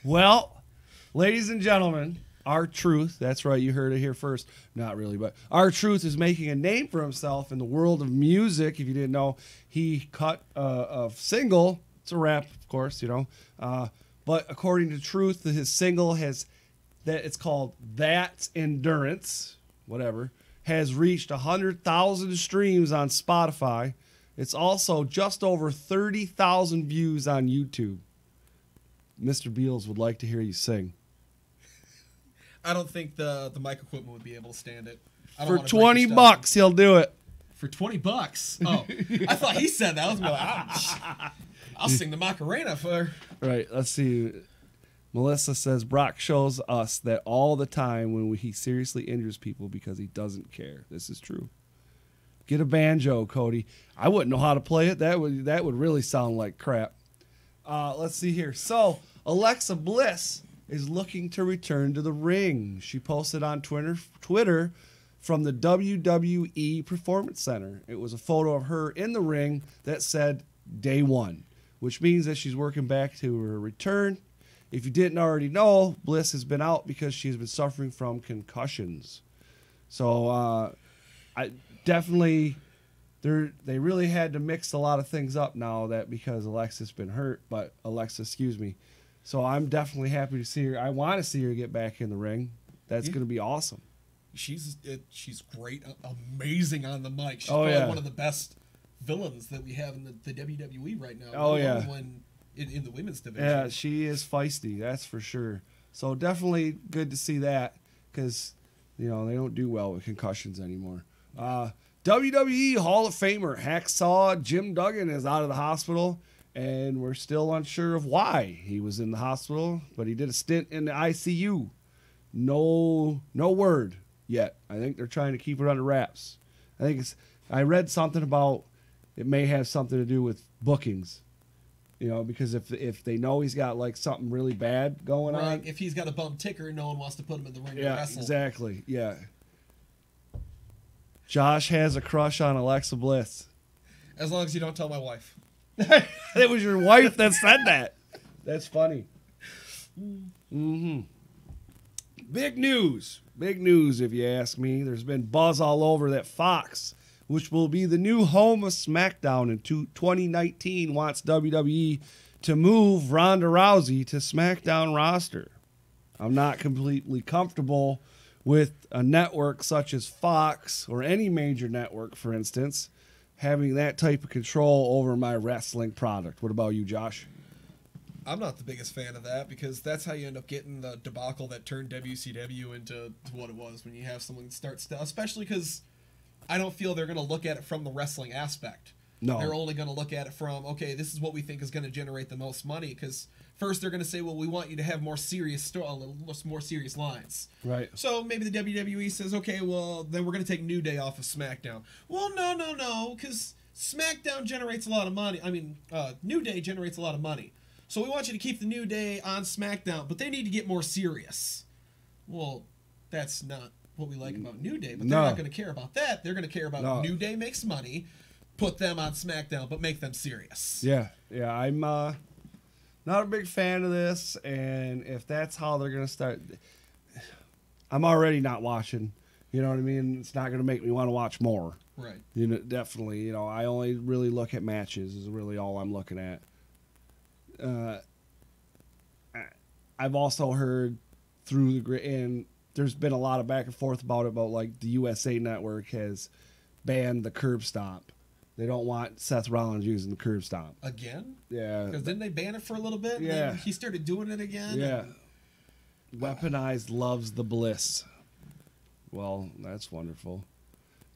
Well, ladies and gentlemen, R-Truth, that's right, you heard it here first. Not really, but R-Truth is making a name for himself in the world of music. If you didn't know, he cut a single. It's a rap, of course, but according to Truth, his single it's called That's Endurance, whatever, has reached 100,000 streams on Spotify. It's also just over 30,000 views on YouTube. Mr. Beals would like to hear you sing. I don't think the mic equipment would be able to stand it. For $20, he'll do it. For $20? Oh, I thought he said that. I was going to I'll sing the Macarena for... Right, let's see. Melissa says, Brock shows us that all the time when he seriously injures people because he doesn't care. This is true. Get a banjo, Cody. I wouldn't know how to play it. That would really sound like crap. Let's see here. So, Alexa Bliss is looking to return to the ring. She posted on Twitter from the WWE Performance Center. It was a photo of her in the ring that said day one, which means that she's working back to her return. If you didn't already know, Bliss has been out because she's been suffering from concussions. So I definitely, they really had to mix a lot of things up now that because Alexa's been hurt, excuse me. So I'm definitely happy to see her. I want to see her get back in the ring. That's going to be awesome. She's great, amazing on the mic. She's probably one of the best villains that we have in the WWE right now. Oh yeah. In the women's division. Yeah, she is feisty, that's for sure. So definitely good to see that because, they don't do well with concussions anymore. WWE Hall of Famer Hacksaw Jim Duggan is out of the hospital, and we're still unsure of why he was in the hospital, but he did a stint in the ICU. No word yet. I think they're trying to keep it under wraps. I read something about it may have something to do with bookings. You know, because if they know he's got like something really bad going on, if he's got a bum ticker, no one wants to put him in the ring to yeah, wrestle. exactly, yeah. Josh has a crush on Alexa Bliss. As long as you don't tell my wife. It was your wife that said that. That's funny. Mm-hmm. Big news if you ask me. There's been buzz all over that Fox, which will be the new home of SmackDown in 2019, wants WWE to move Ronda Rousey to SmackDown roster. I'm not completely comfortable with a network such as Fox or any major network, for instance, having that type of control over my wrestling product. What about you, Josh? I'm not the biggest fan of that because that's how you end up getting the debacle that turned WCW into what it was when you have someone start especially because I don't feel they're going to look at it from the wrestling aspect. No. They're only going to look at it from, okay, this is what we think is going to generate the most money because first they're going to say, well, we want you to have more serious more serious lines. Right. So maybe the WWE says, okay, well, then we're going to take New Day off of SmackDown. Well, no, because SmackDown generates a lot of money. I mean, New Day generates a lot of money. So we want you to keep the New Day on SmackDown, but they need to get more serious. Well, that's not what we like about New Day, but they're not going to care about that. They're going to care about New Day makes money, put them on SmackDown, but make them serious. Yeah, I'm not a big fan of this, and if that's how they're going to start, I'm already not watching. You know what I mean? It's not going to make me want to watch more. Right. You know, definitely. You know, I only really look at matches is really all I'm looking at. I've also heard through the grid, and there's been a lot of back and forth about like the USA Network has banned the curb stomp. They don't want Seth Rollins using the curb stomp. Again? Yeah. Because didn't they ban it for a little bit? Yeah. And he started doing it again? Yeah. Weaponized loves the bliss. Well, that's wonderful.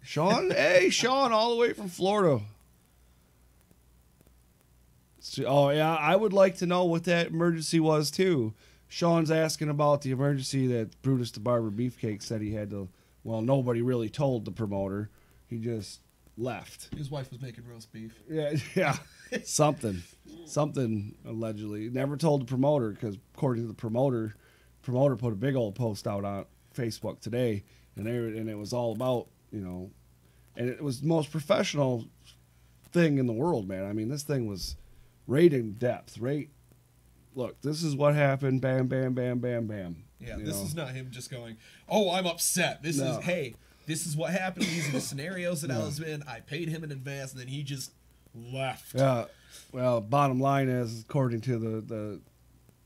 Sean, hey, Sean, all the way from Florida. Oh, yeah, I would like to know what that emergency was, too. Sean's asking about the emergency that Brutus the Barber Beefcake said he had to... Well, nobody really told the promoter. He just left. His wife was making roast beef. Yeah. Something, allegedly. Never told the promoter, because according to the promoter put a big old post out on Facebook today, and it was all about, you know... And it was the most professional thing in the world, man. I mean, this thing was... right in depth, right? Look, this is what happened. Bam, bam, bam, bam, bam. Yeah, this is not him just going, oh, I'm upset. This is, hey, this is what happened. These are the scenarios that I was in. I paid him in advance, and then he just left. Yeah. Well, bottom line is, according to the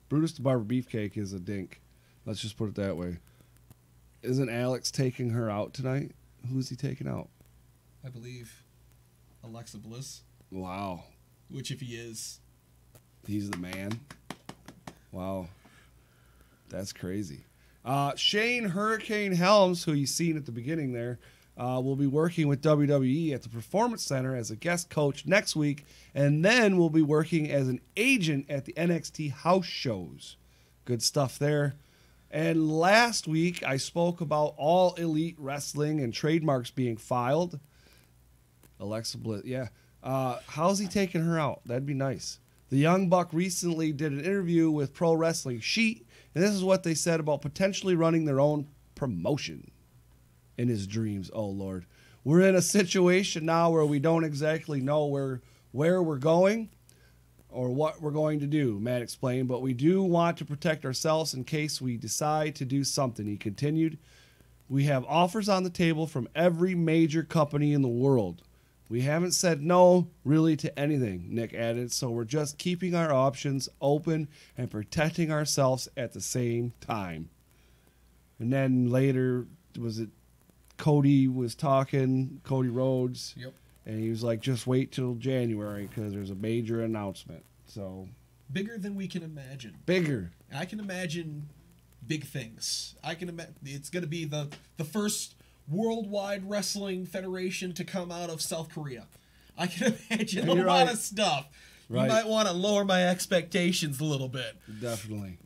Brutus the Barber Beefcake is a dink. Let's just put it that way. Isn't Alex taking her out tonight? Who's he taking out? I believe Alexa Bliss. Wow. Which, if he is, he's the man. Wow. That's crazy. Shane Hurricane Helms, who you've seen at the beginning there, will be working with WWE at the Performance Center as a guest coach next week, and then will be working as an agent at the NXT house shows. Good stuff there. And last week, I spoke about All Elite Wrestling and trademarks being filed. Alexa Bliss, yeah. How's he taking her out? That'd be nice. The Young Buck recently did an interview with Pro Wrestling Sheet, and this is what they said about potentially running their own promotion in his dreams. Oh, Lord. We're in a situation now where we don't exactly know where we're going or what we're going to do, Matt explained, but we do want to protect ourselves in case we decide to do something, he continued. We have offers on the table from every major company in the world. We haven't said no, really, to anything, Nick added, so we're just keeping our options open and protecting ourselves at the same time. And then later, was it Cody was talking, Cody Rhodes? Yep. And he was like, just wait till January because there's a major announcement. So bigger than we can imagine. Bigger. I can imagine big things. I can imagine it's going to be the first worldwide wrestling federation to come out of South Korea. I can imagine a lot of stuff. Right. You might want to lower my expectations a little bit. Definitely.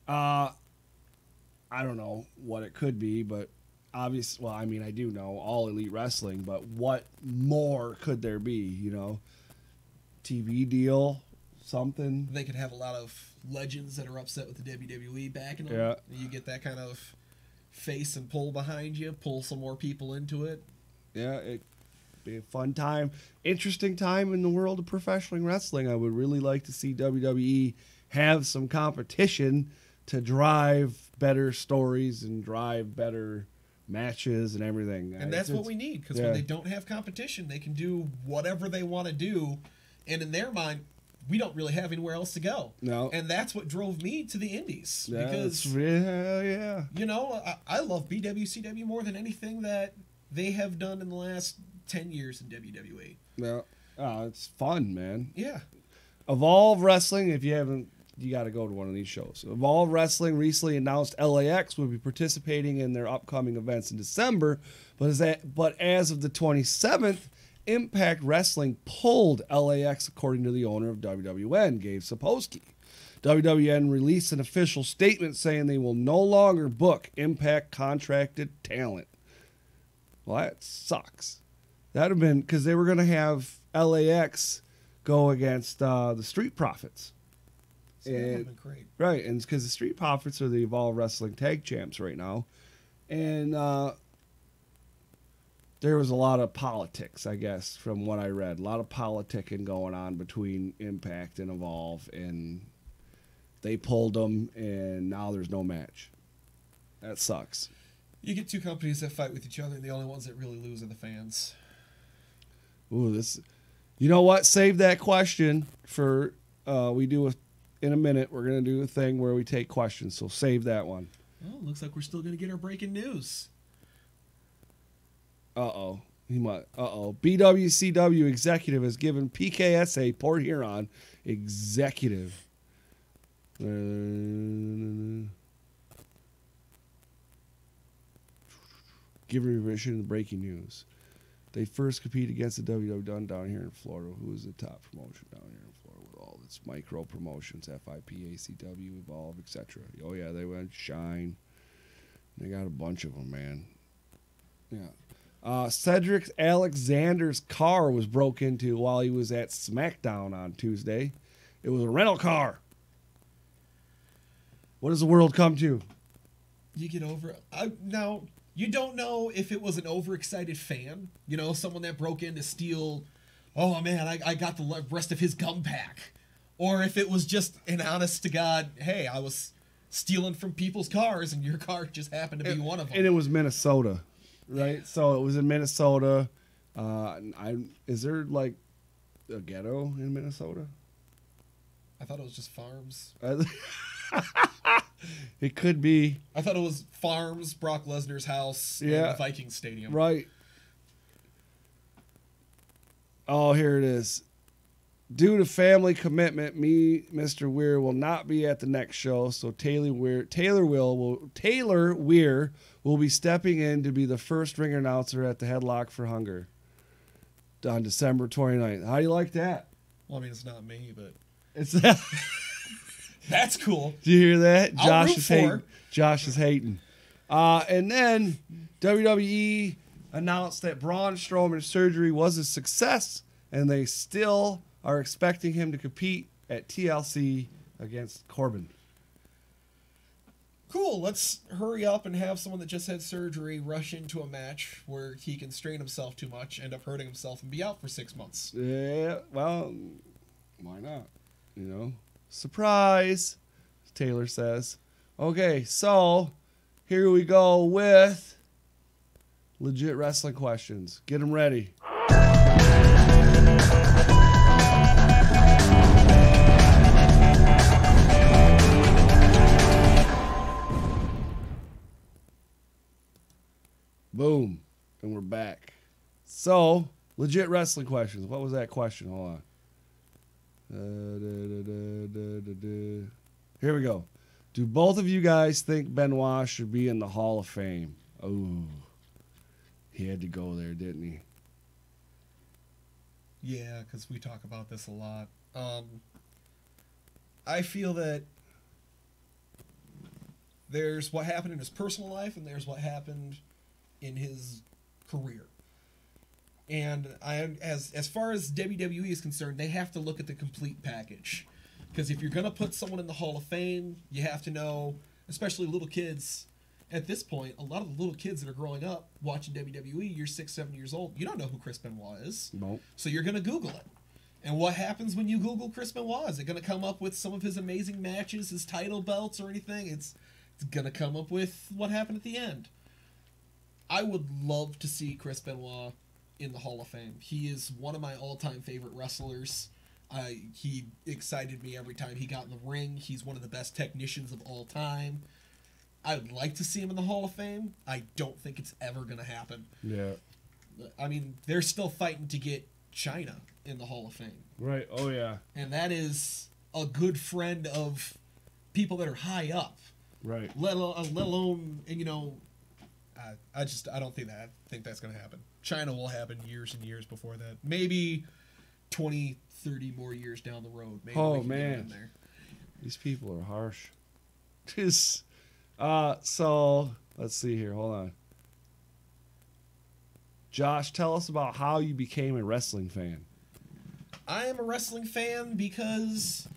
I don't know what it could be, but obviously, well, I mean, I do know All Elite Wrestling, but what more could there be, you know? TV deal, something. They could have a lot of legends that are upset with the WWE backing them. Yeah. You get that kind of face and pull behind you, pull some more people into it. Yeah, it'd be a fun time. Interesting time in the world of professional wrestling. I would really like to see WWE have some competition to drive better stories and drive better matches and everything. And that's what we need, because when they don't have competition, they can do whatever they want to do. And in their mind, we don't really have anywhere else to go. No. And that's what drove me to the indies. Because, yeah. you know, I love BWCW more than anything that they have done in the last 10 years in WWE. No. It's fun, man. Yeah. Evolve Wrestling, if you haven't, you got to go to one of these shows. Evolve Wrestling recently announced LAX will be participating in their upcoming events in December, but as of the 27th, Impact Wrestling pulled LAX, according to the owner of WWN, Gabe Sapolsky. WWN released an official statement saying they will no longer book Impact contracted talent. Well, that sucks. That would have been because they were going to have LAX go against the Street Profits. So that would have been great. Right, and it's because the Street Profits are the Evolve Wrestling Tag Champs right now. And there was a lot of politics, I guess, from what I read. A lot of politicking going on between Impact and Evolve, and they pulled them, and now there's no match. That sucks. You get two companies that fight with each other, and the only ones that really lose are the fans. Ooh, this. You know what? Save that question for in a minute. We're gonna do a thing where we take questions, so save that one. Well, looks like we're still gonna get our breaking news. BWCW executive has given PKSA Port Huron executive. Give permission to breaking news. They first compete against the WWW down here in Florida. Who is the top promotion down here in Florida with all its micro promotions, FIP, ACW, Evolve, etc. Oh yeah, they went Shine. They got a bunch of them, man. Yeah. Cedric Alexander's car was broke into while he was at SmackDown on Tuesday. It was a rental car. What does the world come to? You get over it. Now, you don't know if it was an overexcited fan. You know, someone that broke in to steal, oh man, I got the rest of his gum pack. Or if it was just an honest to God, hey, I was stealing from people's cars and your car just happened to be one of them. And it was Minnesota. Right, yeah. So it was in Minnesota. Is there like a ghetto in Minnesota? I thought it was just farms. It could be. I thought it was farms, Brock Lesnar's house, and the Vikings stadium. Right. Oh, here it is. Due to family commitment, Mr. Weir, will not be at the next show, so Taylor Weir will be stepping in to be the first ring announcer at the Headlock for Hunger on December 29th. How do you like that? Well, I mean, it's not me, but it's that's cool. Do you hear that? Josh is hating. Josh is hating. And then WWE announced that Braun Strowman's surgery was a success, and they still are expecting him to compete at TLC against Corbin. Cool. Let's hurry up and have someone that just had surgery rush into a match where he can strain himself too much, end up hurting himself, and be out for 6 months. Yeah, well, why not? You know? Surprise, Taylor says. Okay, so here we go with legit wrestling questions. Get them ready. Boom. And we're back. So, legit wrestling questions. What was that question? Hold on. Here we go. Do both of you guys think Benoit should be in the Hall of Fame? Oh, he had to go there, didn't he? Yeah, because we talk about this a lot. I feel that there's what happened in his personal life and there's what happened in his career. And as far as WWE is concerned, they have to look at the complete package. Because if you're going to put someone in the Hall of Fame, you have to know, especially little kids. At this point, a lot of the little kids that are growing up watching WWE, you're 6, 7 years old, you don't know who Chris Benoit is. Nope. So you're going to Google it. And what happens when you Google Chris Benoit? Is it going to come up with some of his amazing matches, his title belts, or anything? It's going to come up with what happened at the end. I would love to see Chris Benoit in the Hall of Fame. He is one of my all-time favorite wrestlers. He excited me every time he got in the ring. He's one of the best technicians of all time. I would like to see him in the Hall of Fame. I don't think it's ever going to happen. Yeah. I mean, they're still fighting to get China in the Hall of Fame. Right. Oh, yeah. And that is a good friend of people that are high up. Right. Let alone, and you know, I don't think that's going to happen. China will happen years and years before that. Maybe 20, 30 more years down the road. Maybe we can get him in there. These people are harsh. So let's see here. Hold on. Josh, tell us about how you became a wrestling fan. I am a wrestling fan because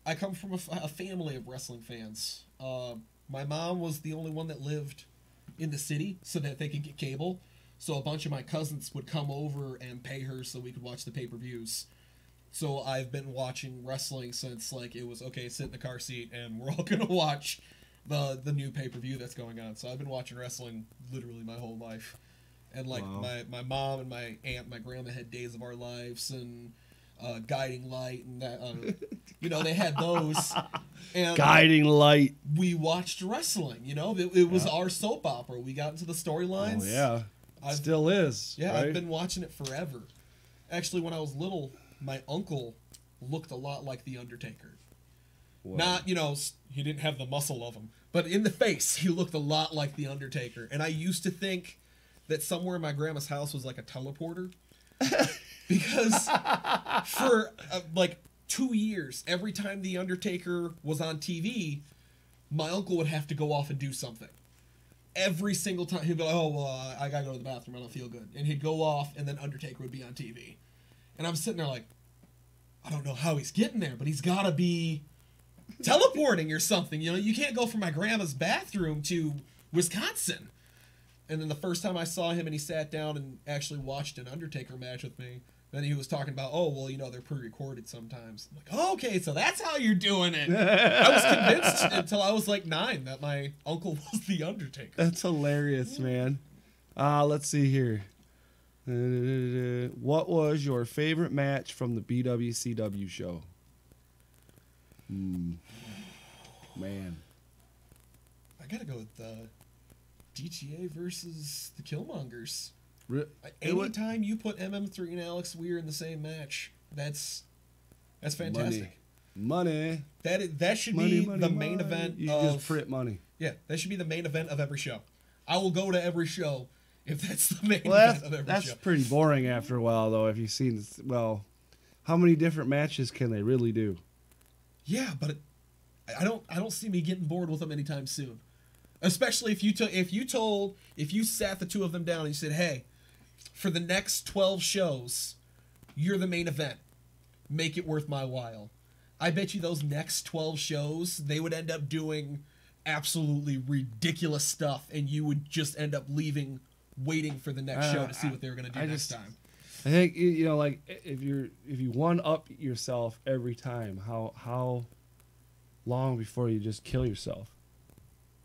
I come from a family of wrestling fans. My mom was the only one that lived in the city so that they could get cable. So a bunch of my cousins would come over and pay her so we could watch the pay-per-views. So I've been watching wrestling since, like, it was, okay, sit in the car seat and we're all going to watch the new pay-per-view that's going on. So I've been watching wrestling literally my whole life. And, like, wow. my mom and my aunt, my grandma had Days of Our Lives and Guiding Light and that, you know, they had those. And Guiding Light. We watched wrestling, you know. It was our soap opera. We got into the storylines. Oh, yeah. Still is. Yeah, right? I've been watching it forever. Actually, when I was little, my uncle looked a lot like The Undertaker. Whoa. Not, you know, he didn't have the muscle of him, but in the face, he looked a lot like The Undertaker. And I used to think that somewhere in my grandma's house was like a teleporter. Because for like 2 years, every time The Undertaker was on TV, my uncle would have to go off and do something. Every single time, he'd be like, oh, well, I gotta go to the bathroom, I don't feel good. And he'd go off, and then Undertaker would be on TV. And I'm sitting there like, I don't know how he's getting there, but he's gotta be teleporting or something. You know, you can't go from my grandma's bathroom to Wisconsin. And then the first time I saw him and he sat down and actually watched an Undertaker match with me, then he was talking about, oh, well, you know, they're pre-recorded sometimes. I'm like, oh, okay, so that's how you're doing it. I was convinced until I was like 9 that my uncle was The Undertaker. That's hilarious, man. Let's see here. What was your favorite match from the BWCW show? Man. I gotta go with DTA versus the Killmongers. Anytime you put MM3 and Alex Weir in the same match, that's fantastic. Money. That should be the main event. You just print money. Yeah, that should be the main event of every show. I will go to every show if that's the main event of every show. That's pretty boring after a while, though. If you've seen, well, how many different matches can they really do? Yeah, but I don't see me getting bored with them anytime soon. Especially if you sat the two of them down and you said, hey, for the next 12 shows, you're the main event. Make it worth my while. I bet you those next 12 shows, they would end up doing absolutely ridiculous stuff, and you would just end up leaving, waiting for the next show to see what they were going to do next time. I think, you know, like, if you one up yourself every time, how long before you just kill yourself?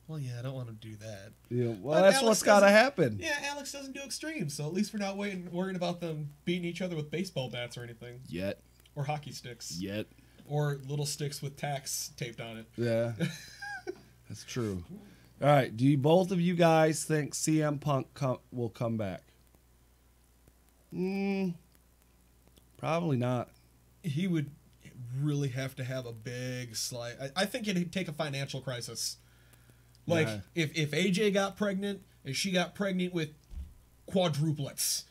Well, yeah, I don't want to do that. Yeah, well, that's what's got to happen. Yeah, Alex doesn't do extremes, so at least we're not worrying about them beating each other with baseball bats or anything. Yet. Or hockey sticks. Yet. Or little sticks with tacks taped on it. Yeah. That's true. All right, do both of you guys think CM Punk will come back? Probably not. He would really have to have a big slide. I think it'd take a financial crisis. Like, if AJ got pregnant, and she got pregnant with quadruplets,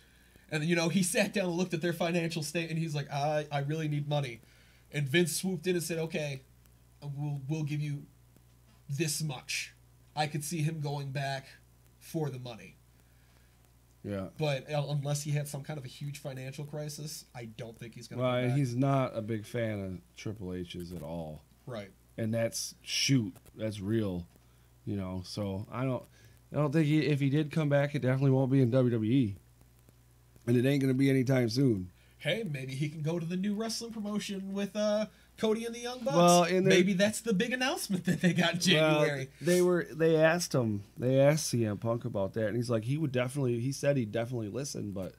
and, you know, he sat down and looked at their financial state, and he's like, I really need money. And Vince swooped in and said, okay, we'll give you this much. I could see him going back for the money. Yeah. But unless he had some kind of a huge financial crisis, I don't think he's going to Well, come back. he's not a big fan of Triple H's at all. Right. And that's real, you know. So I don't think if he did come back, it definitely won't be in WWE, and it ain't gonna be anytime soon. Hey, maybe he can go to the new wrestling promotion with Cody and the Young Bucks. Well, maybe that's the big announcement that they got in January. They asked CM Punk about that, and he's like, he said he'd definitely listen, but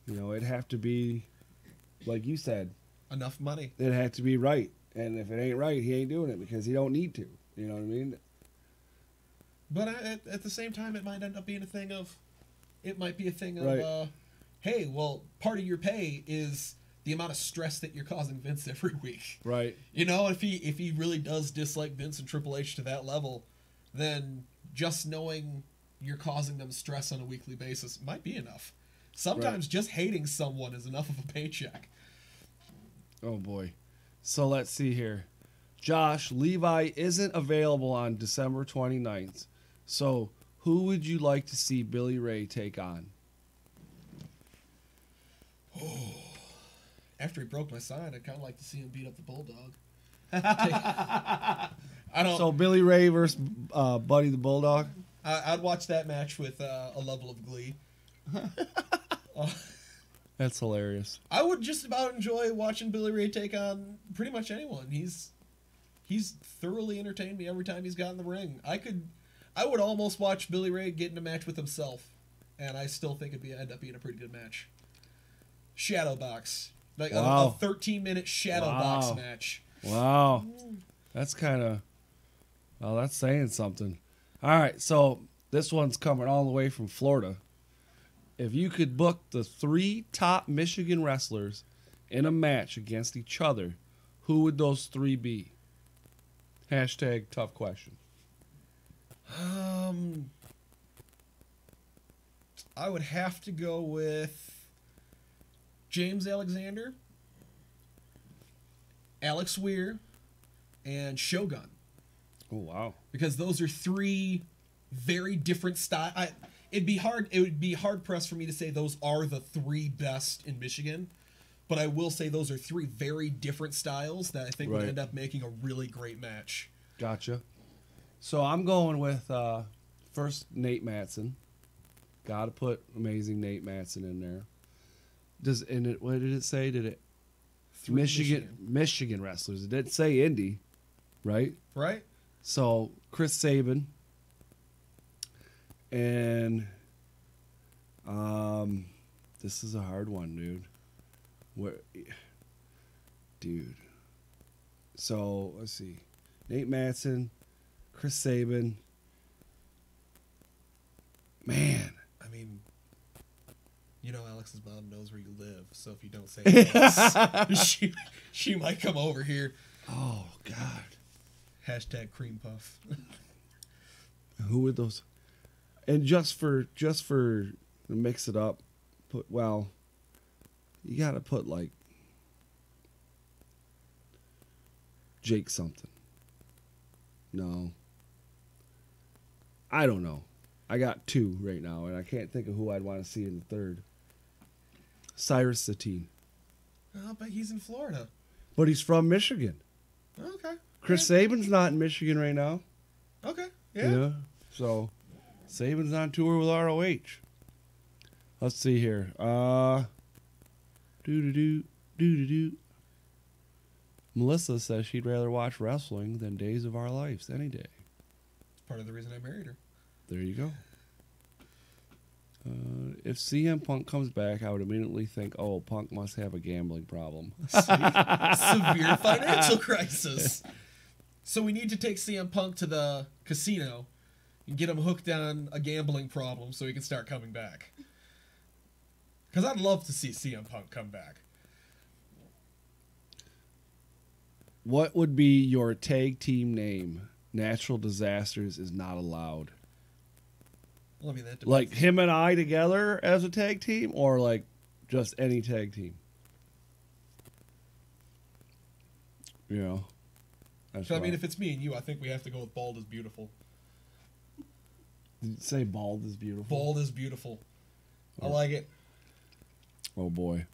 you know, it'd have to be, like you said, Enough money. It'd have to be right. And if it ain't right, he ain't doing it because he don't need to. You know what I mean? But at the same time, it might end up being a thing of, Right. Hey, well, part of your pay is the amount of stress that you're causing Vince every week. Right. You know, if he really does dislike Vince and Triple H to that level, then just knowing you're causing them stress on a weekly basis might be enough. Sometimes just hating someone is enough of a paycheck. Oh, boy. So let's see here. Josh, Levi isn't available on December 29th. So who would you like to see Billy Ray take on? Oh, after he broke my sign, I'd kind of like to see him beat up the Bulldog. I don't. So Billy Ray versus Buddy the Bulldog? I'd watch that match with a level of glee. That's hilarious. I would just about enjoy watching Billy Ray take on pretty much anyone. He's thoroughly entertained me every time he's got in the ring. I would almost watch Billy Ray get in a match with himself, and I still think it'd end up being a pretty good match. Shadow box, like Wow. a 13-minute shadow box match. Wow, that's that's saying something. All right, so this one's coming all the way from Florida. If you could book the 3 top Michigan wrestlers in a match against each other, who would those 3 be? Hashtag tough question. I would have to go with James Alexander, Alex Weir, and Shogun. Oh, wow. Because those are 3 very different styles. It would be hard pressed for me to say those are the 3 best in Michigan, but I will say those are 3 very different styles that I think would end up making a really great match. Gotcha. So I'm going with first Nate Matson. Got to put amazing Nate Matson in there. What did it say? Did it? Michigan wrestlers. It didn't say Indy, right? Right. So Chris Sabin. And this is a hard one, dude. So let's see. Nate Matson, Chris Sabin. Man. I mean, you know Alex's mom knows where you live, so if you don't say yes, she might come over here. Oh God. Hashtag cream puff. Who would those? And just for to mix it up, you gotta put like Jake something. No. I don't know. I got 2 right now, and I can't think of who I'd want to see in the third. Cyrus Satine. Oh, but he's in Florida. But he's from Michigan. Okay. Chris Sabin's not in Michigan right now. Okay. Yeah. So Sabin's on tour with ROH. Let's see here. Melissa says she'd rather watch wrestling than Days of Our Lives any day. It's part of the reason I married her. There you go. If CM Punk comes back, I would immediately think, oh, Punk must have a gambling problem. Severe financial crisis. So we need to take CM Punk to the casino and get him hooked on a gambling problem so he can start coming back. Because I'd love to see CM Punk come back. What would be your tag team name? Natural Disasters is not allowed. Well, I mean, that depends. Like him and I together as a tag team, or like just any tag team? You know. So, I mean, if it's me and you, I think we have to go with Bald is Beautiful. Did you say Bald is Beautiful? Bald is Beautiful. I like it. Oh boy.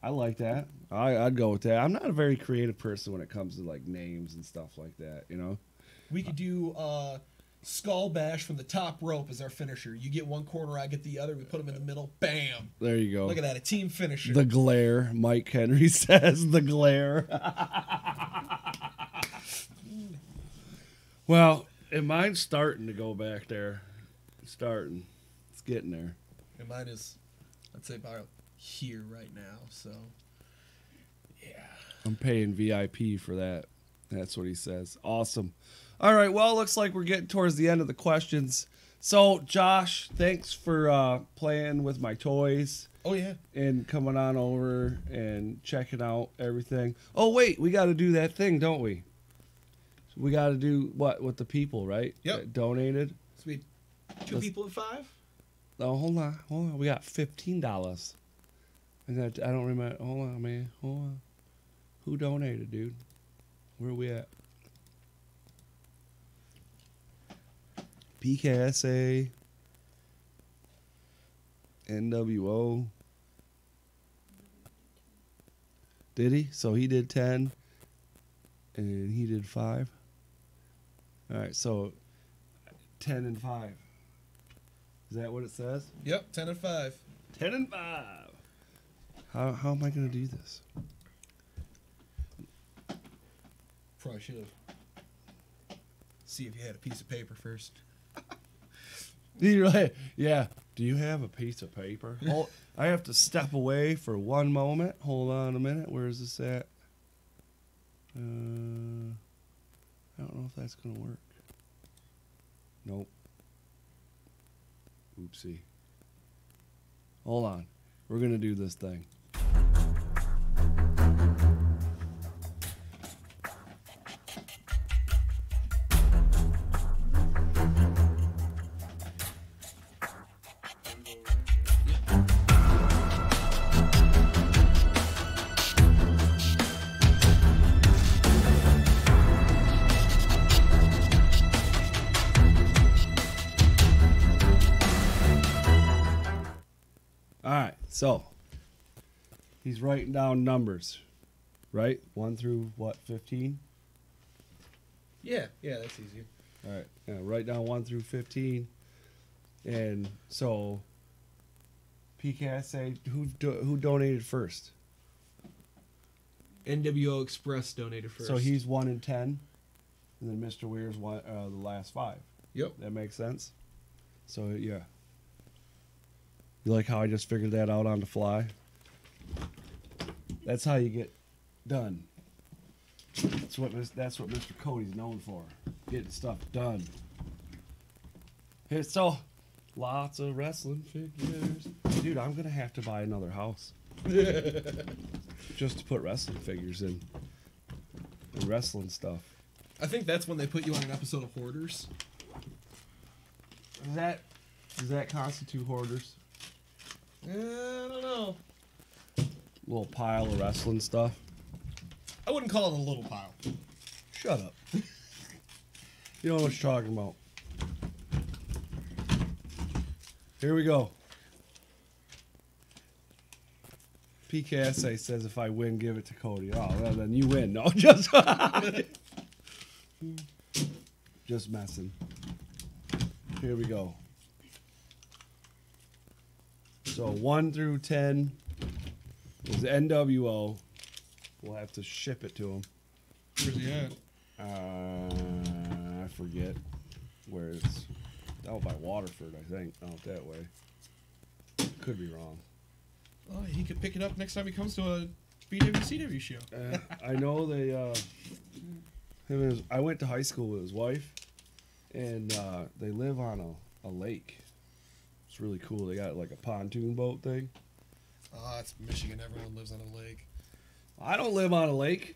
I like that. I'd go with that. I'm not a very creative person when it comes to like names and stuff like that, you know? We could do skull bash from the top rope as our finisher. You get one corner, I get the other. We put them in the middle. Bam. There you go. Look at that, a team finisher. The glare. Mike Henry says the glare. Well, and mine's starting to go back there. It's starting. It's getting there. And mine is, I'd say, about here right now. So, yeah. I'm paying VIP for that. That's what he says. Awesome. All right. Well, it looks like we're getting towards the end of the questions. So, Josh, thanks for playing with my toys. Oh, yeah. And coming on over and checking out everything. Oh, wait. We got to do that thing, don't we? We got to do what with the people, right? Yep. That donated. Sweet. Two people at 5? Oh, hold on. We got $15. I don't remember. Hold on, man. Hold on. Who donated, dude? Where are we at? PKSA, NWO. Did he? So he did 10, and he did 5. All right, so 10 and 5. Is that what it says? Yep, 10 and 5. 10 and 5. How am I going to do this? Probably should have. See if you had a piece of paper first. You're like, yeah. Do you have a piece of paper? I have to step away for one moment. Hold on a minute. Where is this at? I don't know if that's going to work. Nope. Oopsie. Hold on. We're going to do this thing. So, he's writing down numbers, right? 1 through, what, 15? Yeah, that's easy. All right, yeah, write down 1 through 15. And so, PKSA, who donated first? NWO Express donated first. So he's 1 and 10, and then Mr. Weir's the last 5. Yep. That makes sense? So, yeah. You like how I just figured that out on the fly? That's how you get done. That's what Mr. Cody's known for. Getting stuff done. Hey, so, lots of wrestling figures. Dude, I'm going to have to buy another house. Just to put wrestling figures in. And wrestling stuff. I think that's when they put you on an episode of Hoarders. Does that constitute Hoarders? I don't know. Little pile of wrestling stuff. I wouldn't call it a little pile. Shut up. You know what you're talking about. Here we go. PKSA says if I win, give it to Cody. Oh, well, then you win. No, just messing. Here we go. So 1 through 10 is NWO. We'll have to ship it to him. Where's he at? I forget where it's. Out by Waterford, I think. Out that way. Could be wrong. Oh, he could pick it up next time he comes to a BWCW show. I know they. I went to high school with his wife, and they live on a lake. It's really cool. They got like a pontoon boat thing. Oh, it's Michigan. Everyone lives on a lake. I don't live on a lake.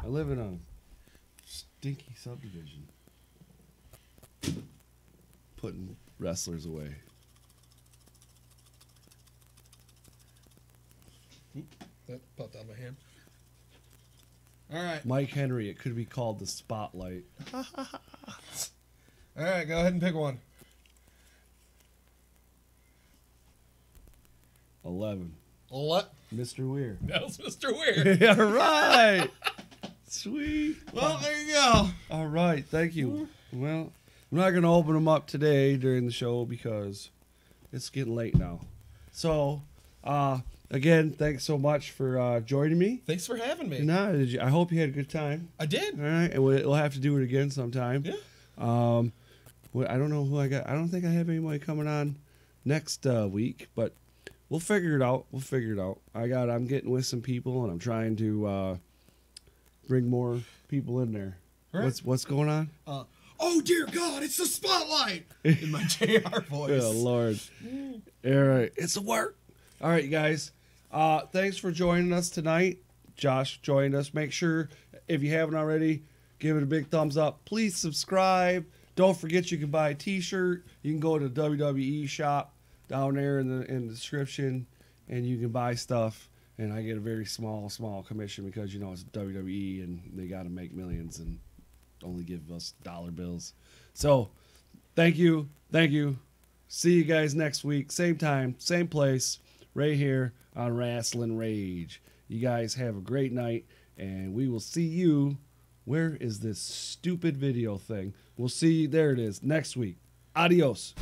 I live in a stinky subdivision. Putting wrestlers away. That popped out of my hand. All right. Mike Henry, it could be called the Spotlight. All right, go ahead and pick one. 11. What? Mr. Weir. That was Mr. Weird. Yeah, right. Sweet. Well, there you go. All right. Thank you. Well, I'm not going to open them up today during the show because it's getting late now. So, again, thanks so much for joining me. Thanks for having me. I hope you had a good time. I did. All right. And we'll have to do it again sometime. Yeah. I don't know who I got. I don't think I have anybody coming on next week, but we'll figure it out. I'm getting with some people, and I'm trying to bring more people in there. Right. What's going on? Oh dear God, it's the spotlight in my JR voice. Oh Lord! All right, it's a work. All right, you guys. Thanks for joining us tonight. Josh joined us. Make sure if you haven't already, give it a big thumbs up. Please subscribe. Don't forget you can buy a T-shirt. You can go to the WWE shop down there in the description, and you can buy stuff. And I get a very small commission because it's WWE and they got to make millions and only give us dollar bills. So, thank you. See you guys next week, same time, same place, right here on Rasslin Rage. You guys have a great night, and we will see you. Where is this stupid video thing? We'll see you. There it is next week. Adios.